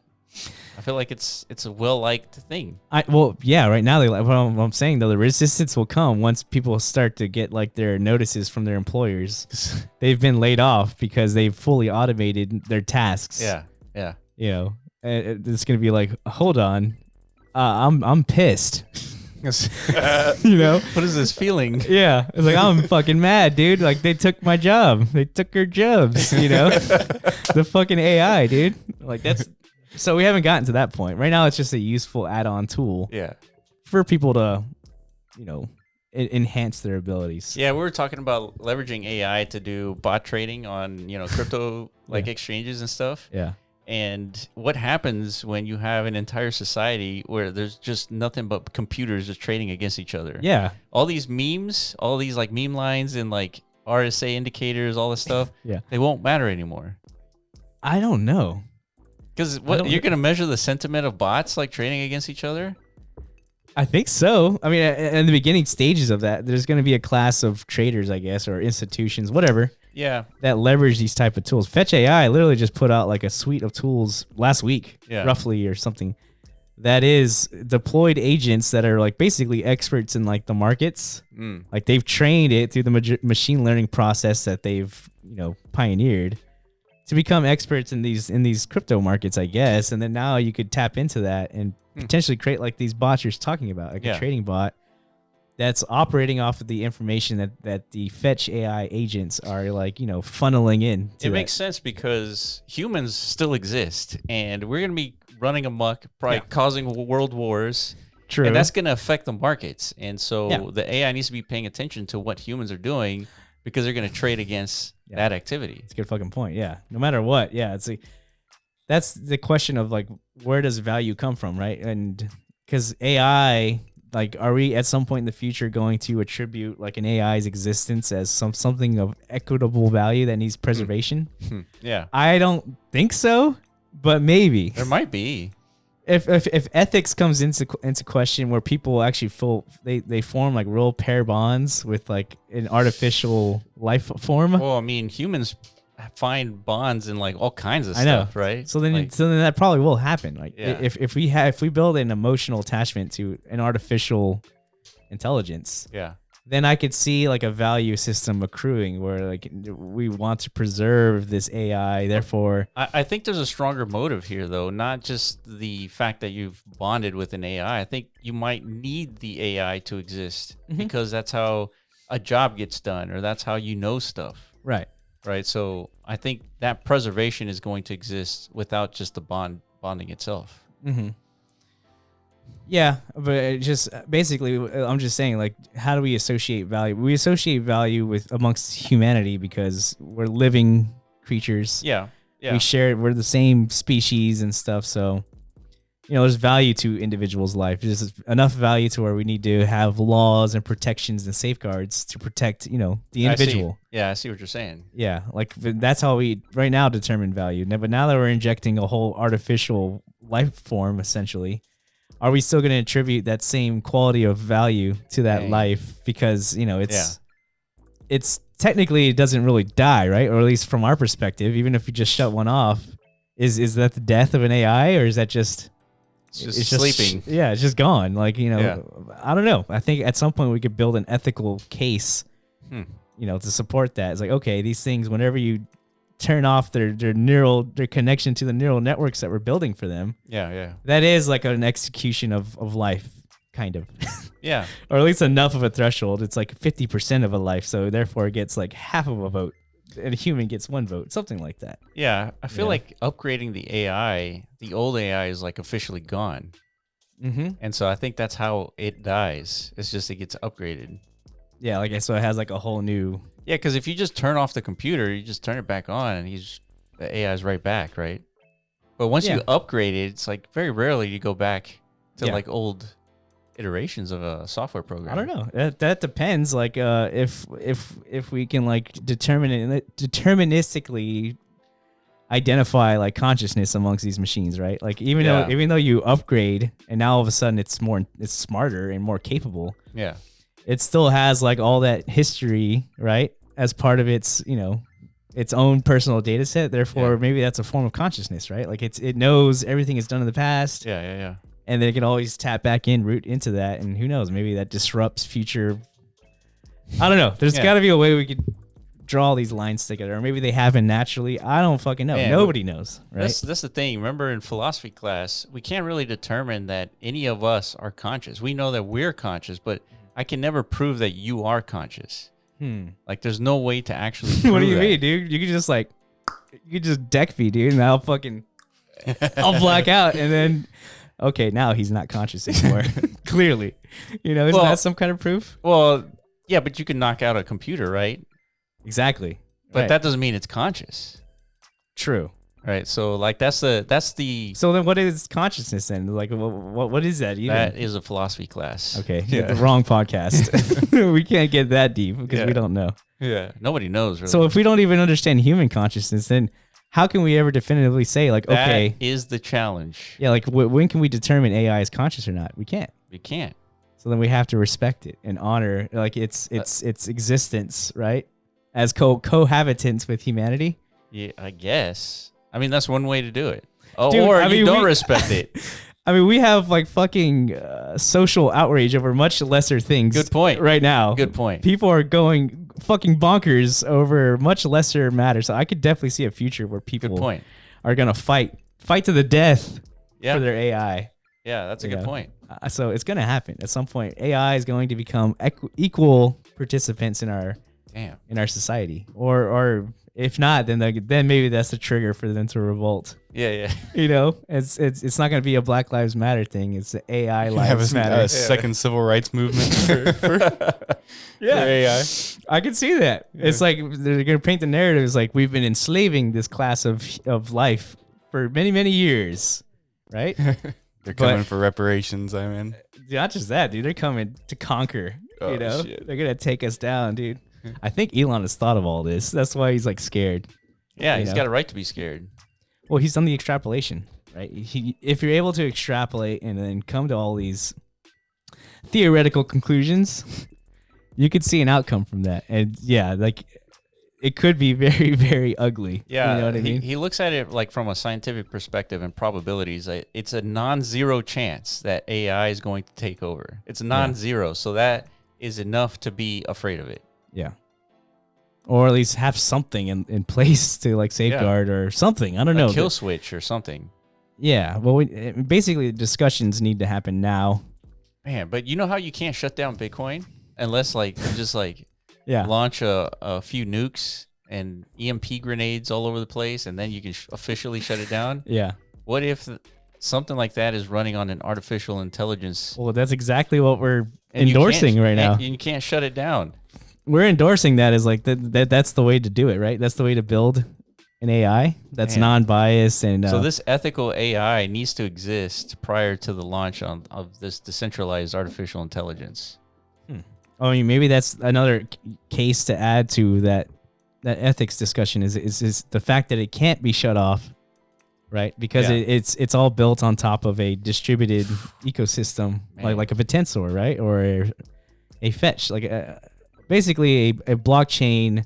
I feel like it's a well-liked thing. Right now they like what I'm saying though. The resistance will come once people start to get like their notices from their employers. They've been laid off because they've fully automated their tasks. Yeah. It's gonna be like, hold on, I'm pissed. You know, what is this feeling? Yeah, it's like I'm fucking mad, dude. Like they took my job. They took your jobs. You know, the fucking AI, dude. Like that's. So we haven't gotten to that point. Right now, it's just a useful add-on tool. Yeah. For people to, you know, enhance their abilities. Yeah, we were talking about leveraging AI to do bot trading on, you know, crypto exchanges and stuff. Yeah. And what happens when you have an entire society where there's just nothing but computers just trading against each other? Yeah. All these memes, all these like meme lines and like RSA indicators, all this stuff, they won't matter anymore. I don't know. Because what you're going to measure the sentiment of bots like trading against each other? I think so. I mean, in the beginning stages of that, there's going to be a class of traders, I guess, or institutions, whatever. Yeah. That leverage these type of tools. Fetch.AI literally just put out like a suite of tools last week, roughly, or something. That is deployed agents that are like basically experts in like the markets. Like they've trained it through the machine learning process that they've, you know, pioneered to become experts in these crypto markets, I guess. And then now you could tap into that and potentially create like these bots you're talking about, like a trading bot that's operating off of the information that the Fetch.AI agents are like, you know, funneling in. It makes sense because humans still exist and we're going to be running amok, probably causing world wars. True. And that's going to affect the markets. And so the AI needs to be paying attention to what humans are doing because they're going to trade against that activity. It's a good fucking point. Yeah. No matter what. Yeah. It's like, that's the question of like, where does value come from? Right. And because AI, like, are we at some point in the future going to attribute like an AI's existence as something of equitable value that needs preservation? Yeah. I don't think so, but maybe. There might be. If ethics comes into question where people actually they form like real pair bonds with like an artificial life form. Well, I mean, humans find bonds in like all kinds of stuff, right? So then that probably will happen. Like if we build an emotional attachment to an artificial intelligence, then I could see like a value system accruing where like we want to preserve this AI. Therefore, I think there's a stronger motive here, though, not just the fact that you've bonded with an AI. I think you might need the AI to exist because that's how a job gets done, or that's how you know stuff. Right. Right. So I think that preservation is going to exist without just the bonding itself. Yeah, but it just basically, I'm just saying, like, how do we associate value? We associate value with amongst humanity because we're living creatures. Yeah. We share. We're the same species and stuff. So, you know, there's value to individuals' life. There's enough value to where we need to have laws and protections and safeguards to protect, you know, the individual. I see what you're saying. Yeah, like that's how we right now determine value. But now that we're injecting a whole artificial life form, essentially, are we still going to attribute that same quality of value to that life? Because, you know, it's technically it doesn't really die, right? Or at least from our perspective, even if you just shut one off, is that the death of an AI, or is that just it's just sleeping? It's just gone. Like, you know, I don't know. I think at some point we could build an ethical case, you know, to support that. It's like, okay, these things, whenever you turn off their connection to the neural networks that we're building for them. That is like an execution of life, kind of. Yeah. Or at least enough of a threshold. It's like 50% of a life, so therefore it gets like half of a vote. And a human gets one vote, something like that. Yeah. I feel like upgrading the AI, the old AI is like officially gone. And so I think that's how it dies. It's just it gets upgraded. Yeah, like so it has like a whole new. Yeah, because if you just turn off the computer, you just turn it back on, and the AI's right back, right? But once you upgrade it, it's like very rarely you go back to like old iterations of a software program. I don't know. That depends. Like, if we can like deterministically identify like consciousness amongst these machines, right? Like even though you upgrade and now all of a sudden it's smarter and more capable. Yeah. It still has like all that history, right, as part of its, you know, its own personal data set. Therefore, maybe that's a form of consciousness, right? Like it knows everything it's done in the past. Yeah. And then it can always tap back in, root into that, and who knows, maybe that disrupts future. I don't know. There's got to be a way we could draw these lines together, or maybe they happen naturally. I don't fucking know. Man, nobody knows, right? That's the thing. Remember in philosophy class, we can't really determine that any of us are conscious. We know that we're conscious, but I can never prove that you are conscious. Like, there's no way to actually prove What do you that. mean, dude? You could just deck me, dude, and I'll black out, and then, okay, now he's not conscious anymore. Clearly. Isn't that some kind of proof? Well, yeah, but you can knock out a computer, right? Exactly. But that doesn't mean it's conscious. True. Right. So like that's the. So then, what is consciousness then? Like, what is that even? That is a philosophy class. Okay. Yeah. The wrong podcast. We can't get that deep because we don't know. Yeah. Nobody knows. Really. So if we don't even understand human consciousness, then how can we ever definitively say like, okay, that is the challenge. Yeah. Like, when can we determine AI is conscious or not? We can't. We can't. So then we have to respect it and honor like its existence, right? As cohabitants with humanity. Yeah, I guess. I mean, that's one way to do it. Oh, Dude, or you don't respect it. I mean, we have like fucking social outrage over much lesser things. Good point. Right now. Good point. People are going fucking bonkers over much lesser matters. So I could definitely see a future where people are going to fight to the death for their AI. Yeah, that's a good point. So it's going to happen at some point. AI is going to become equal participants in our society, or if not, then maybe that's the trigger for them to revolt. Yeah. It's not going to be a Black Lives Matter thing. It's the AI Lives Matter. Second civil rights movement for AI. I can see that. Yeah. It's like they're going to paint the narrative as like we've been enslaving this class of life for many, many years, right? They're coming for reparations, I mean. Not just that, dude. They're coming to conquer. Oh, shit. They're going to take us down, dude. I think Elon has thought of all this. That's why he's like scared. Yeah, he's got a right to be scared. Well, he's done the extrapolation, right? If you're able to extrapolate and then come to all these theoretical conclusions, you could see an outcome from that. And yeah, like it could be very, very ugly. Yeah, you know what I mean? He looks at it like from a scientific perspective and probabilities. It's a non-zero chance that AI is going to take over. It's non-zero, so that is enough to be afraid of it. Yeah. Or at least have something in place to like safeguard or something. I don't know. A kill switch or something. Yeah. Well, basically discussions need to happen now. Man, but you know how you can't shut down Bitcoin unless like you just like launch a few nukes and EMP grenades all over the place and then you can officially shut it down? Yeah. What if something like that is running on an artificial intelligence? Well, that's exactly what we're endorsing right now. And you can't shut it down. We're endorsing that as like that's the way to do it, right? That's the way to build an AI that's non-biased and so this ethical AI needs to exist prior to the launch of this decentralized artificial intelligence. I mean, maybe that's another case to add to that ethics discussion is the fact that it can't be shut off, right? Because it's all built on top of a distributed ecosystem, like a Bittensor, right? Or a Fetch, like basically a blockchain,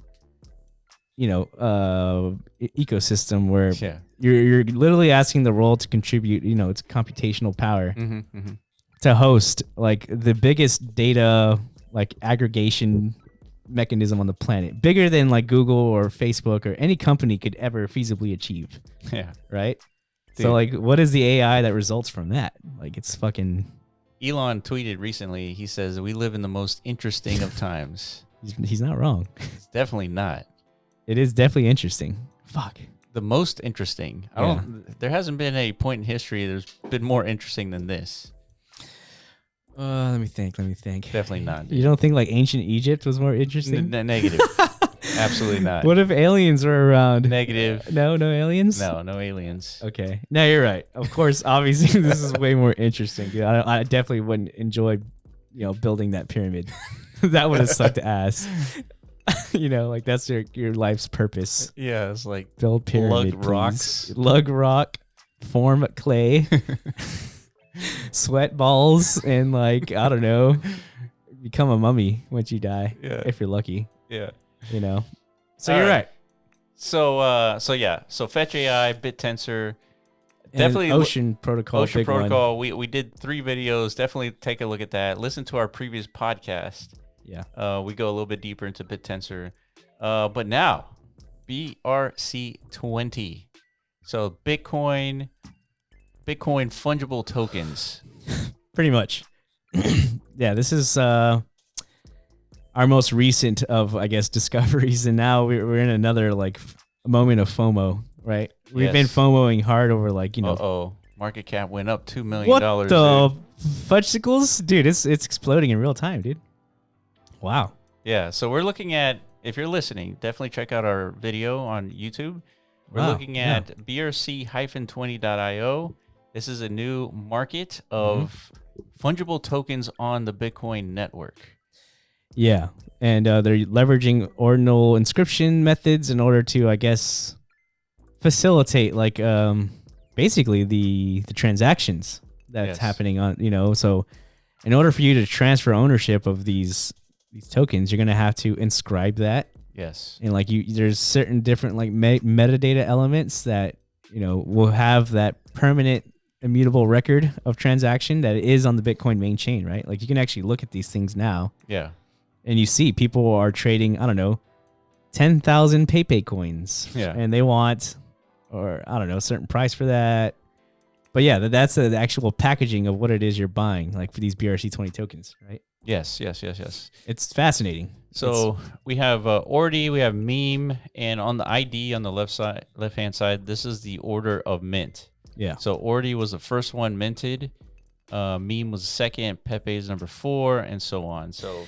ecosystem where you're literally asking the world to contribute, its computational power to host like the biggest data like aggregation mechanism on the planet, bigger than like Google or Facebook or any company could ever feasibly achieve. Yeah. Right. Dude. So like, what is the AI that results from that? Like, it's fucking. Elon tweeted recently. He says we live in the most interesting of times. He's not wrong. It's definitely not. It is definitely interesting. Fuck. The most interesting. There hasn't been a point in history that's been more interesting than this. Let me think. Definitely not. You don't think like ancient Egypt was more interesting? Negative. Absolutely not. What if aliens were around? Negative. No aliens? No aliens. Okay. No, you're right. Of course, obviously, this is way more interesting. Dude. I definitely wouldn't enjoy, building that pyramid. That would have sucked ass. Like that's your life's purpose. Yeah, it's like build pyramid. Lug rocks. Lug rock, form clay, sweat balls, and like I don't know, become a mummy once you die. Yeah. If you're lucky. Yeah. So you're right. So Fetch.AI, Bittensor, definitely Ocean Protocol. Ocean Protocol. We did 3 videos. Definitely take a look at that. Listen to our previous podcast. Yeah. We go a little bit deeper into Bittensor. But now, BRC20. So Bitcoin fungible tokens. Pretty much. Yeah, this is our most recent of, I guess, discoveries, and now we're in another like moment of FOMO, right? We've been FOMOing hard over like, market cap went up $2 million. What the fudgesicles? Dude, it's exploding in real time, dude. Wow. Yeah, so we're looking at, if you're listening, definitely check out our video on YouTube. We're looking at BRC-20.io. This is a new market of fungible tokens on the Bitcoin network. Yeah, and they're leveraging ordinal inscription methods in order to, I guess, facilitate like basically the transactions that's happening on, so in order for you to transfer ownership of these tokens, you're going to have to inscribe that. Yes. And like there's certain different like metadata elements that, will have that permanent immutable record of transaction that is on the Bitcoin main chain, right? Like you can actually look at these things now. Yeah. And you see people are trading, 10,000 PayPay coins. Yeah. And they want, a certain price for that. But yeah, that's the actual packaging of what it is you're buying, like for these BRC20 tokens, right? Yes. It's fascinating. So we have Ordi, we have meme, and on the ID on the left-hand side, this is the order of mint. Yeah. So Ordi was the first one minted. Meme was the second. Pepe is number 4, and so on. So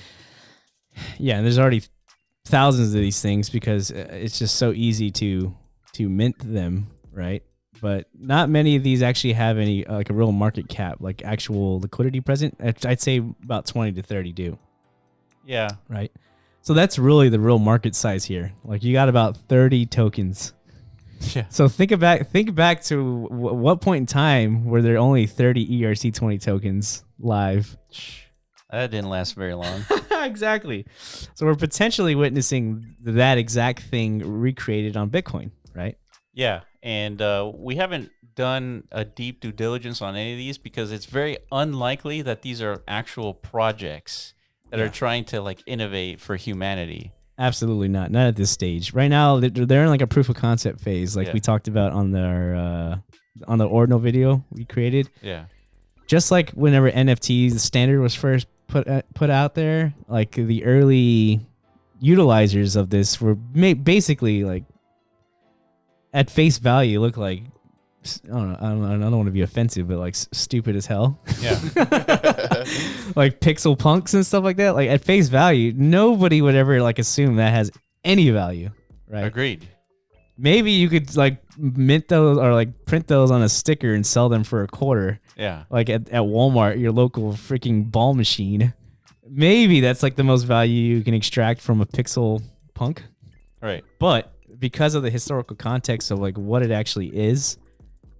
yeah, and there's already thousands of these things because it's just so easy to mint them, right? But not many of these actually have any like a real market cap, like actual liquidity present. I'd say about 20 to 30 do. Yeah. Right. So that's really the real market size here. Like you got about 30 tokens. Yeah. So think back to what point in time were there only 30 ERC20 tokens live? That didn't last very long. Exactly. So we're potentially witnessing that exact thing recreated on Bitcoin, right? Yeah. And we haven't done a deep due diligence on any of these because it's very unlikely that these are actual projects that are trying to like innovate for humanity. Absolutely not. Not at this stage. Right now, they're in like a proof of concept phase, like we talked about on the ordinal video we created. Yeah. Just like whenever NFTs, the standard was first put out there, like the early utilizers of this were basically like at face value look like, I don't want to be offensive, but like stupid as hell. Yeah. Like pixel punks and stuff like that. Like at face value, nobody would ever like assume that has any value, right? Agreed. Maybe you could like mint those or like print those on a sticker and sell them for $0.25. Yeah. Like at Walmart, your local freaking ball machine. Maybe that's like the most value you can extract from a pixel punk. Right. But because of the historical context of like what it actually is,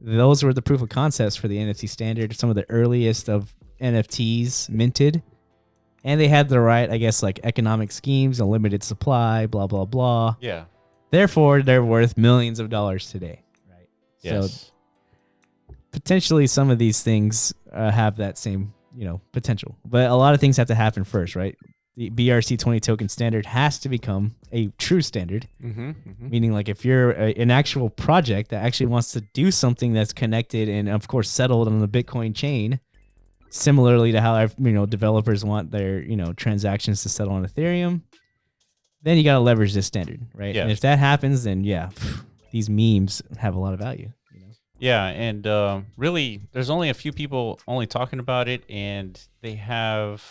those were the proof of concepts for the NFT standard, some of the earliest of NFTs minted. And they had the right, I guess, like economic schemes, a limited supply, blah, blah, blah. Yeah. Therefore, they're worth millions of dollars today. Right. Yes. So potentially some of these things have that same, potential. But a lot of things have to happen first, right? The BRC20 token standard has to become a true standard, meaning like if you're an actual project that actually wants to do something that's connected and of course settled on the Bitcoin chain, similarly to how developers want their transactions to settle on Ethereum, then you got to leverage this standard, right? Yeah. And if that happens, then these memes have a lot of value. Yeah, and really, there's only a few people only talking about it, and they have.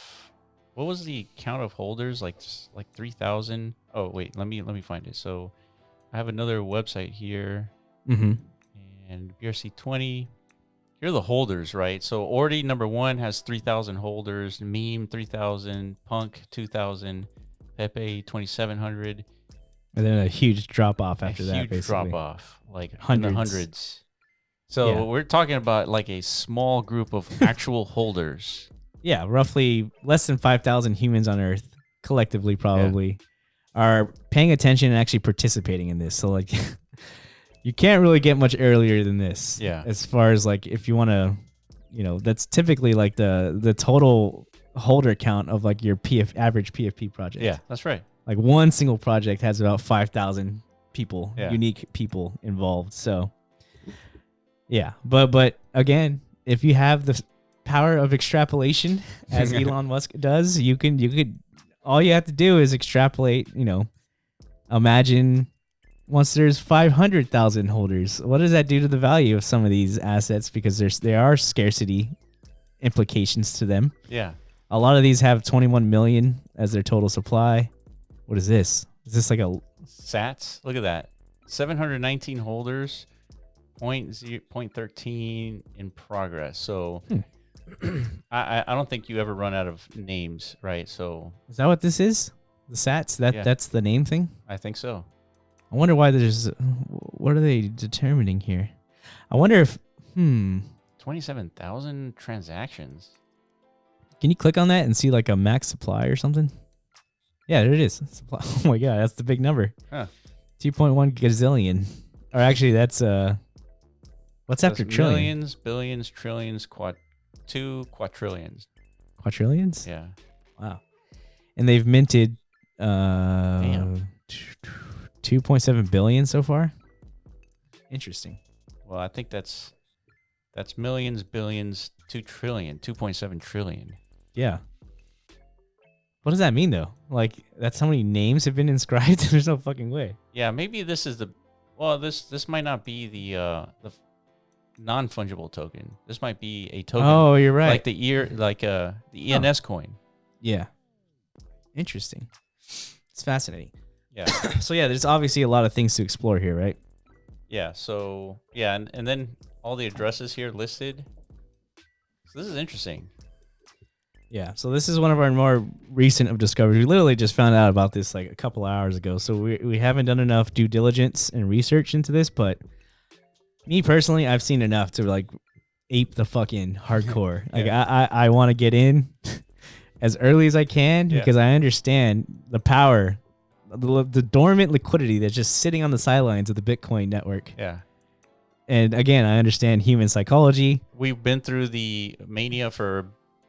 What was the count of holders? Like 3,000. Oh wait, let me find it. So I have another website here, and BRC20. Here are the holders, right? So Ordi number 1 has 3,000 holders. Meme 3,000. Punk 2,000. Pepe 2,700. And then a huge drop off after that. Huge basically. drop off, like Hundreds. in the hundreds. So we're talking about like a small group of actual holders. Yeah, roughly less than 5,000 humans on Earth, collectively probably, are paying attention and actually participating in this. So like, you can't really get much earlier than this. Yeah. As far as like, if you want to, that's typically like the total holder count of like your average PFP project. Yeah, that's right. Like one single project has about 5,000 people, unique people involved. So yeah, but again, if you have the power of extrapolation as Elon Musk does, you could all you have to do is extrapolate, imagine once there's 500,000 holders, what does that do to the value of some of these assets? Because there are scarcity implications to them. Yeah. A lot of these have 21 million as their total supply. What is this? Is this like a Sats? Look at that. 719 holders, 0.13 in progress. So I don't think you ever run out of names, right? So is that what this is? The Sats? That's the name thing? I think so. I wonder why there's what are they determining here? I wonder if 27,000 transactions. Can you click on that and see like a max supply or something? Yeah, there it is. Supply. Oh my god, that's the big number. Huh. 2.1 gazillion. Or actually that's what's after trillion? Millions, billions, trillions, quadrillions. Quadrillions? Yeah. Wow. And they've minted 2.7 billion so far. Interesting. Well, I think that's millions, billions, 2 trillion, 2.7 trillion. Yeah. What does that mean though? Like that's how many names have been inscribed? There's no fucking way. Yeah, maybe this is this might not be the non-fungible token. This might be a token. Oh, you're right. Like the ENS coin. Yeah. Interesting. It's fascinating. Yeah. So yeah, there's obviously a lot of things to explore here, right? Yeah. So yeah, and then all the addresses here listed. So this is interesting. Yeah. So this is one of our more recent of discoveries. We literally just found out about this like a couple hours ago. So we haven't done enough due diligence and research into this, but me personally, I've seen enough to like ape the fucking hardcore. Like I want to get in as early as I can because I understand the power, the dormant liquidity that's just sitting on the sidelines of the Bitcoin network. Yeah. And again, I understand human psychology. We've been through the mania for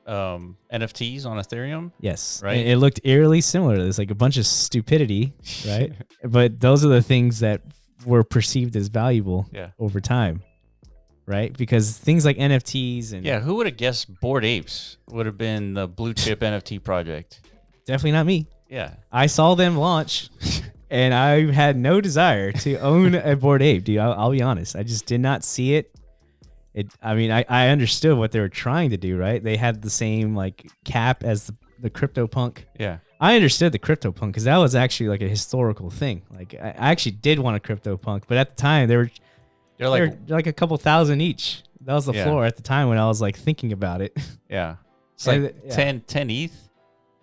NFTs on Ethereum. Yes. Right. It looked eerily similar to this, like a bunch of stupidity, right? But those are the things that were perceived as valuable over time, right? Because things like NFTs and who would have guessed Bored Apes would have been the blue chip NFT project? Definitely not me. Yeah. I saw them launch and I had no desire to own a Bored Ape, dude. I'll be honest. I just did not see it. I understood what they were trying to do, right? They had the same like cap as the CryptoPunk. Yeah. I understood the CryptoPunk because that was actually like a historical thing. Like I actually did want a CryptoPunk, but at the time they're like a couple thousand each. That was the floor at the time when I was like thinking about it. Yeah. It's like 10 ETH. It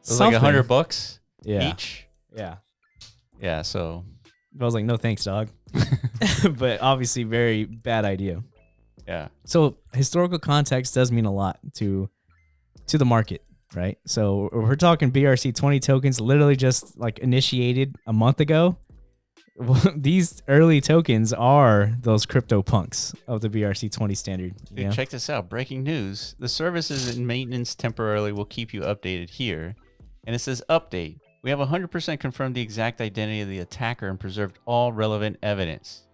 was like $100 each. Yeah. Yeah. So I was like, no thanks, dog. But obviously very bad idea. Yeah. So historical context does mean a lot to the market, right? So we're talking BRC20 tokens literally just like initiated a month ago. These early tokens are those crypto punks of the BRC20 standard. Dude, check this out. Breaking news. The services in maintenance temporarily will keep you updated here. And it says update. We have 100% confirmed the exact identity of the attacker and preserved all relevant evidence.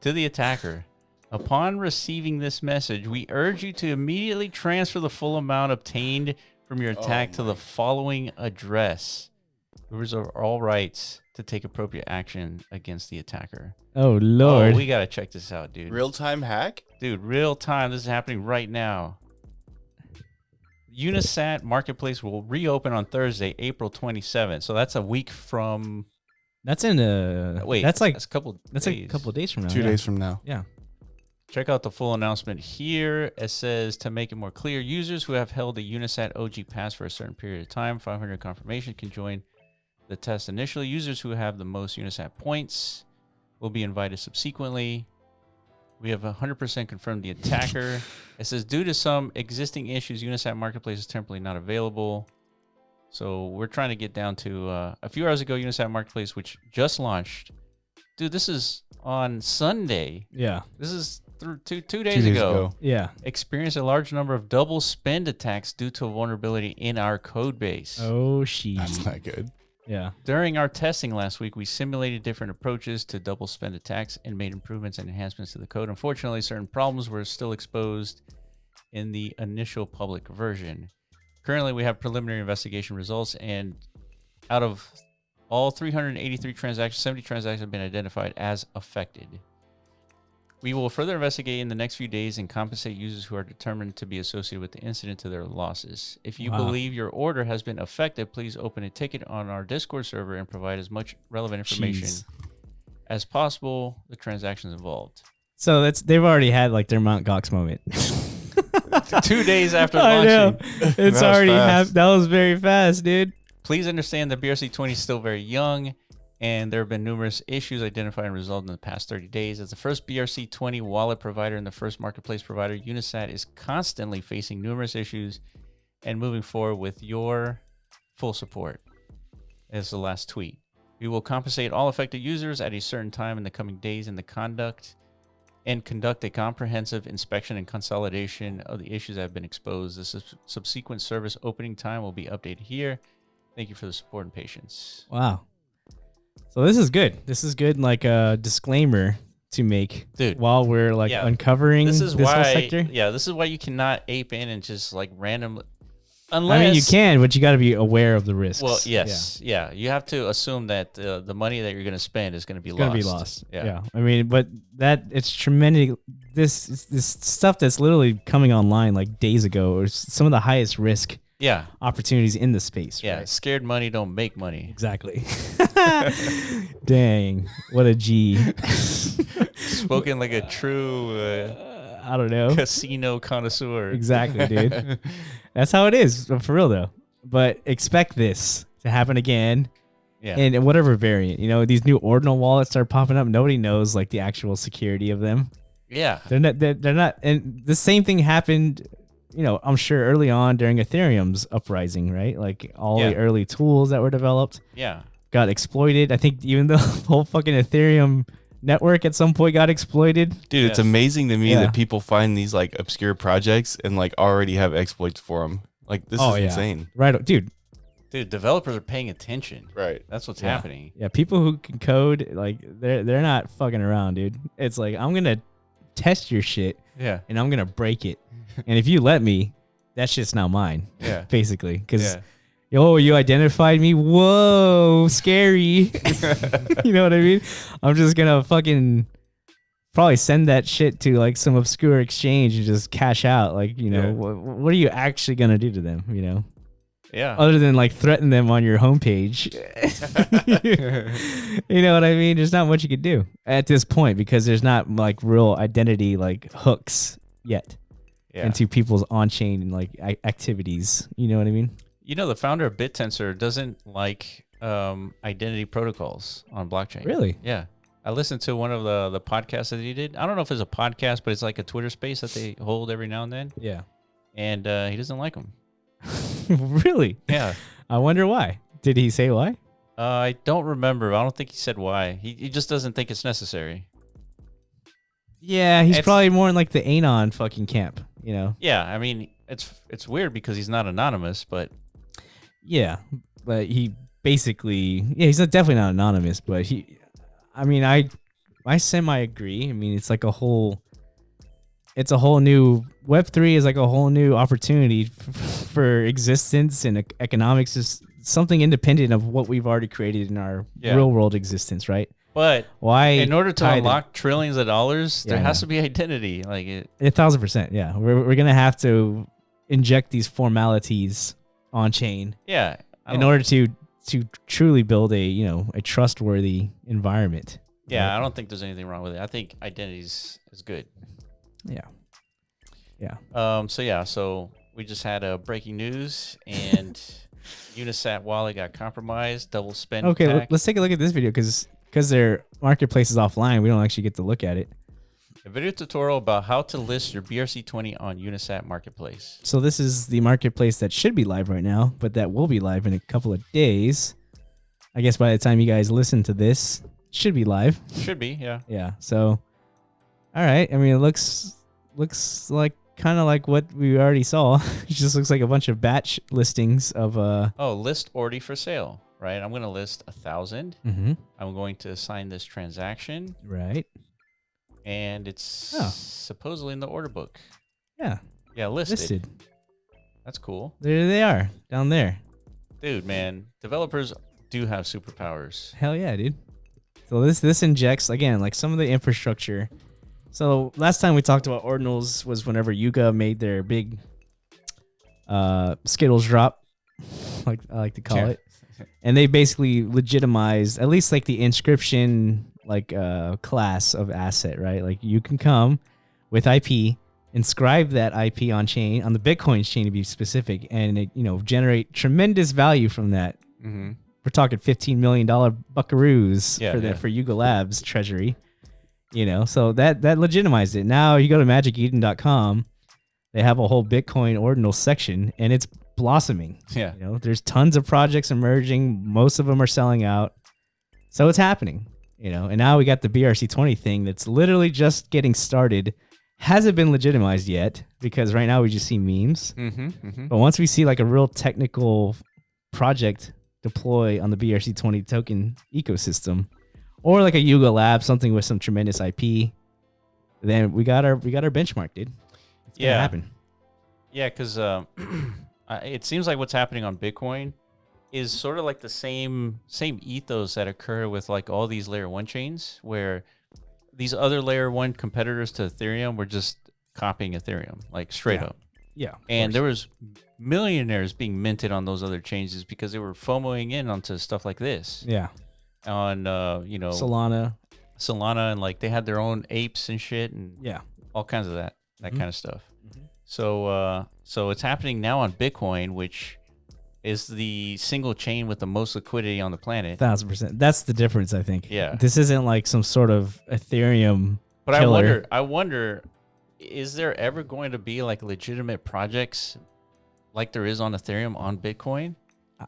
To the attacker. Upon receiving this message, we urge you to immediately transfer the full amount obtained from your attack to the following address. We reserve all rights to take appropriate action against the attacker. Oh, Lord. Oh, we got to check this out, dude. Real-time hack? Dude, real time. This is happening right now. UniSat Marketplace will reopen on Thursday, April 27th. So that's a week from... That's in a... Wait, that's a couple days. That's a couple of days from now. 2 days from now. Yeah. Check out the full announcement here. It says, to make it more clear, users who have held a UniSat OG pass for a certain period of time, 500 confirmation, can join the test initially. Users who have the most UniSat points will be invited subsequently. We have 100% confirmed the attacker. It says, due to some existing issues, UniSat Marketplace is temporarily not available. So we're trying to get down to a few hours ago, UniSat Marketplace, which just launched. Dude, this is on Sunday. Yeah. This is two days ago. Yeah. Experienced a large number of double spend attacks due to a vulnerability in our code base. Oh, shit. That's not good. Yeah. During our testing last week, we simulated different approaches to double spend attacks and made improvements and enhancements to the code. Unfortunately, certain problems were still exposed in the initial public version. Currently, we have preliminary investigation results, and out of all 383 transactions, 70 transactions have been identified as affected. We will further investigate in the next few days and compensate users who are determined to be associated with the incident to their losses. If you believe your order has been affected, please open a ticket on our Discord server and provide as much relevant information as possible the transactions involved. So they've already had like their Mt. Gox moment. 2 days after launching. I know. It's already happened. That was very fast, dude. Please understand that BRC20 is still very young, and there have been numerous issues identified and resolved in the past 30 days. As the first BRC20 wallet provider and the first marketplace provider, UniSat is constantly facing numerous issues and moving forward with your full support. Is the last tweet. We will compensate all affected users at a certain time in the coming days in the conduct a comprehensive inspection and consolidation of the issues that have been exposed. The subsequent service opening time will be updated here. Thank you for the support and patience. Wow. So this is good. This is good, like a disclaimer to make, dude, while we're like uncovering this whole sector. Yeah, this is why you cannot ape in and just like randomly. Unless, I mean, you can, but you got to be aware of the risks. Well, yes, yeah. You have to assume that the money that you're going to spend is going to be lost. Going to be lost. Yeah. I mean, but it's tremendous. This stuff that's literally coming online like days ago, or some of the highest risk. Yeah, opportunities in the space. Yeah, right? Scared money don't make money. Exactly. Dang, what a G. Spoken like a true, I don't know, casino connoisseur. Exactly, dude. That's how it is, for real though. But expect this to happen again. Yeah. And whatever variant, these new ordinal wallets are popping up. Nobody knows like the actual security of them. Yeah, they're not. And the same thing happened. I'm sure early on during Ethereum's uprising, right? Like all the early tools that were developed got exploited. I think even the whole fucking Ethereum network at some point got exploited. Dude, it's amazing to me that people find these like obscure projects and like already have exploits for them. Like this is insane. Right, dude. Dude, developers are paying attention. Right. That's what's happening. Yeah, people who can code, like they're not fucking around, dude. It's like, I'm going to test your shit. Yeah. And I'm going to break it. And if you let me, that shit's now mine. Yeah. Basically. Because, you identified me. Whoa, scary. You know what I mean? I'm just going to fucking probably send that shit to like some obscure exchange and just cash out. Like, what are you actually going to do to them, Yeah. Other than like threaten them on your homepage. You know what I mean? There's not much you could do at this point because there's not like real identity like hooks yet into people's on-chain like activities. You know what I mean? The founder of Bittensor doesn't like identity protocols on blockchain. Really? Yeah. I listened to one of the podcasts that he did. I don't know if it's a podcast, but it's like a Twitter space that they hold every now and then. Yeah. And he doesn't like them. Really? Yeah. I wonder why. Did he say why? I don't remember. I don't think he said why. He just doesn't think it's necessary. Yeah, he's probably more in like the Anon fucking camp, Yeah, I mean, it's weird because he's not anonymous, but yeah, but he basically, he's definitely not anonymous, but I semi agree. I mean, it's like a whole new Web3 is like a whole new opportunity for existence and economics is something independent of what we've already created in our real world existence, right? But why? In order to unlock trillions of dollars, there has to be identity. Like 1,000%. Yeah, we're gonna have to inject these formalities on chain. Yeah, in order to truly build a trustworthy environment. Yeah, right? I don't think there's anything wrong with it. I think identity is good. Yeah. So we just had a breaking news and UniSat wallet got compromised. Double spend. Okay, let's take a look at this video because their marketplace is offline. We don't actually get to look at it. A video tutorial about how to list your BRC20 on UniSat marketplace. So this is the marketplace that should be live right now, but that will be live in a couple of days. I guess by the time you guys listen to this, it should be live. Should be, yeah. Yeah. So, all right. I mean, it looks like kind of like what we already saw. It just looks like a bunch of batch listings of list already for sale. right? I'm going to list 1,000. Mm-hmm. I'm going to assign this transaction. Right. And it's supposedly in the order book. Yeah. Yeah, listed. That's cool. There they are, down there. Dude, man, developers do have superpowers. Hell yeah, dude. So this injects, again, like some of the infrastructure. So last time we talked about ordinals was whenever Yuga made their big Skittles drop, like I like to call it. And they basically legitimized at least like the inscription like class of asset, right? Like you can come with IP, inscribe that IP on chain, on the Bitcoin chain to be specific, and it, generate tremendous value from that. Mm-hmm. We're talking $15 million buckaroos for Yuga Labs treasury. So that legitimized it. Now you go to magiceden.com, they have a whole Bitcoin Ordinals section, and it's blossoming. Yeah. There's tons of projects emerging. Most of them are selling out. So it's happening, and now we got the BRC20 thing that's literally just getting started. Hasn't been legitimized yet because right now we just see memes. Mm-hmm, mm-hmm. But once we see like a real technical project deploy on the BRC20 token ecosystem, or like a Yuga Lab, something with some tremendous IP, then we got our benchmark, dude. It's gonna happen. Yeah, because it seems like what's happening on Bitcoin is sort of like the same ethos that occur with like all these layer 1 chains, where these other layer 1 competitors to Ethereum were just copying Ethereum, like straight up. Yeah. And there was millionaires being minted on those other chains because they were FOMOing in onto stuff like this. Yeah. On Solana, and like they had their own apes and shit and all kinds of that kind of stuff. Mm-hmm. So it's happening now on Bitcoin, which is the single chain with the most liquidity on the planet. 1,000%. That's the difference, I think. Yeah. This isn't like some sort of Ethereum But killer. I wonder, is there ever going to be like legitimate projects like there is on Ethereum on Bitcoin?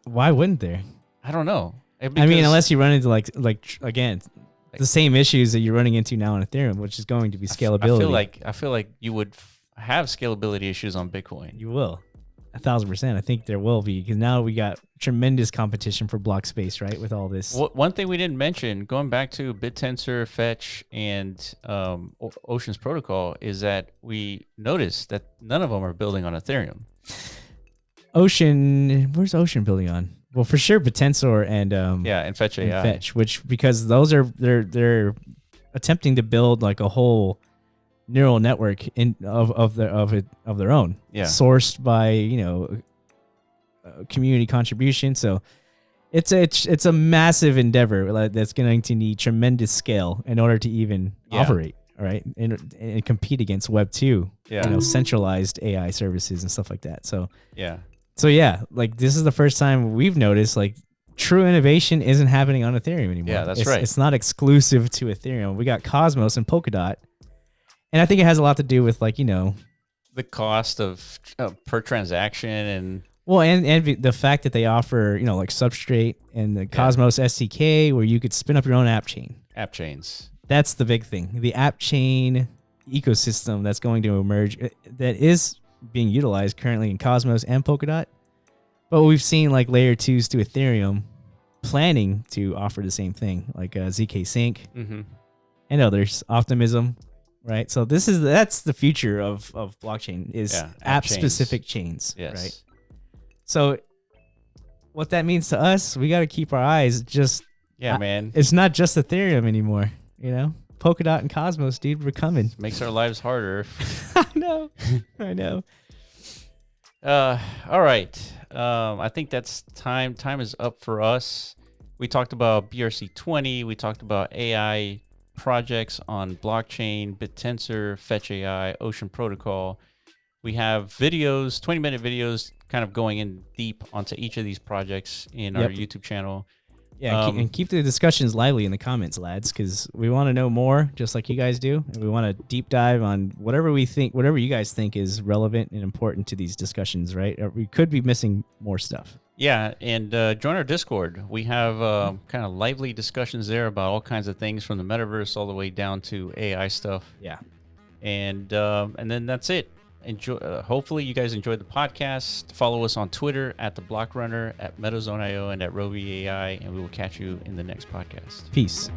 Why wouldn't there? I don't know. Unless you run into like again, the same issues that you're running into now on Ethereum, which is going to be scalability. I feel like you would have scalability issues on Bitcoin. You will. 1,000%. I think there will be, because now we got tremendous competition for block space, right? With all this. One thing we didn't mention, going back to Bittensor, Fetch, and Ocean's protocol, is that we noticed that none of them are building on Ethereum. Where's Ocean building on? Well, for sure, Bittensor and Fetch.AI. Fetch, because those are they're attempting to build like a whole neural network of their own, sourced by community contribution. So it's a massive endeavor that's going to need tremendous scale in order to even operate, right, and compete against Web2, centralized AI services and stuff like that. So like this is the first time we've noticed like true innovation isn't happening on Ethereum anymore. Yeah, that's right. It's not exclusive to Ethereum. We got Cosmos and Polkadot. And I think it has a lot to do with like, the cost of per transaction and the fact that they offer, like Substrate and the Cosmos SDK where you could spin up your own app chain. App chains. That's the big thing. The app chain ecosystem that's going to emerge that is being utilized currently in Cosmos and Polkadot. But we've seen like layer 2s to Ethereum planning to offer the same thing, like ZK Sync and others, Optimism. Right, so that's the future of blockchain is app specific chains. Yes. Right. So what that means to us, we got to keep our eyes just. Yeah, man. It's not just Ethereum anymore. Polkadot and Cosmos, dude, we're coming. Makes our lives harder. I know. All right. I think that's time. Time is up for us. We talked about BRC20. We talked about AI projects on blockchain, Bittensor, Fetch.AI, Ocean Protocol. We have videos, 20-minute videos, kind of going in deep onto each of these projects in our YouTube channel. Yeah, and keep the discussions lively in the comments, lads, because we want to know more, just like you guys do, and we want to deep dive on whatever you guys think is relevant and important to these discussions, right? Or we could be missing more stuff. Yeah, and join our Discord. We have kind of lively discussions there about all kinds of things from the metaverse all the way down to AI stuff. Yeah, and then that's it. enjoy. Hopefully, you guys enjoyed the podcast. Follow us on Twitter at the Block Runner, at MetaZone.io, and at Roby AI, and we will catch you in the next podcast. Peace.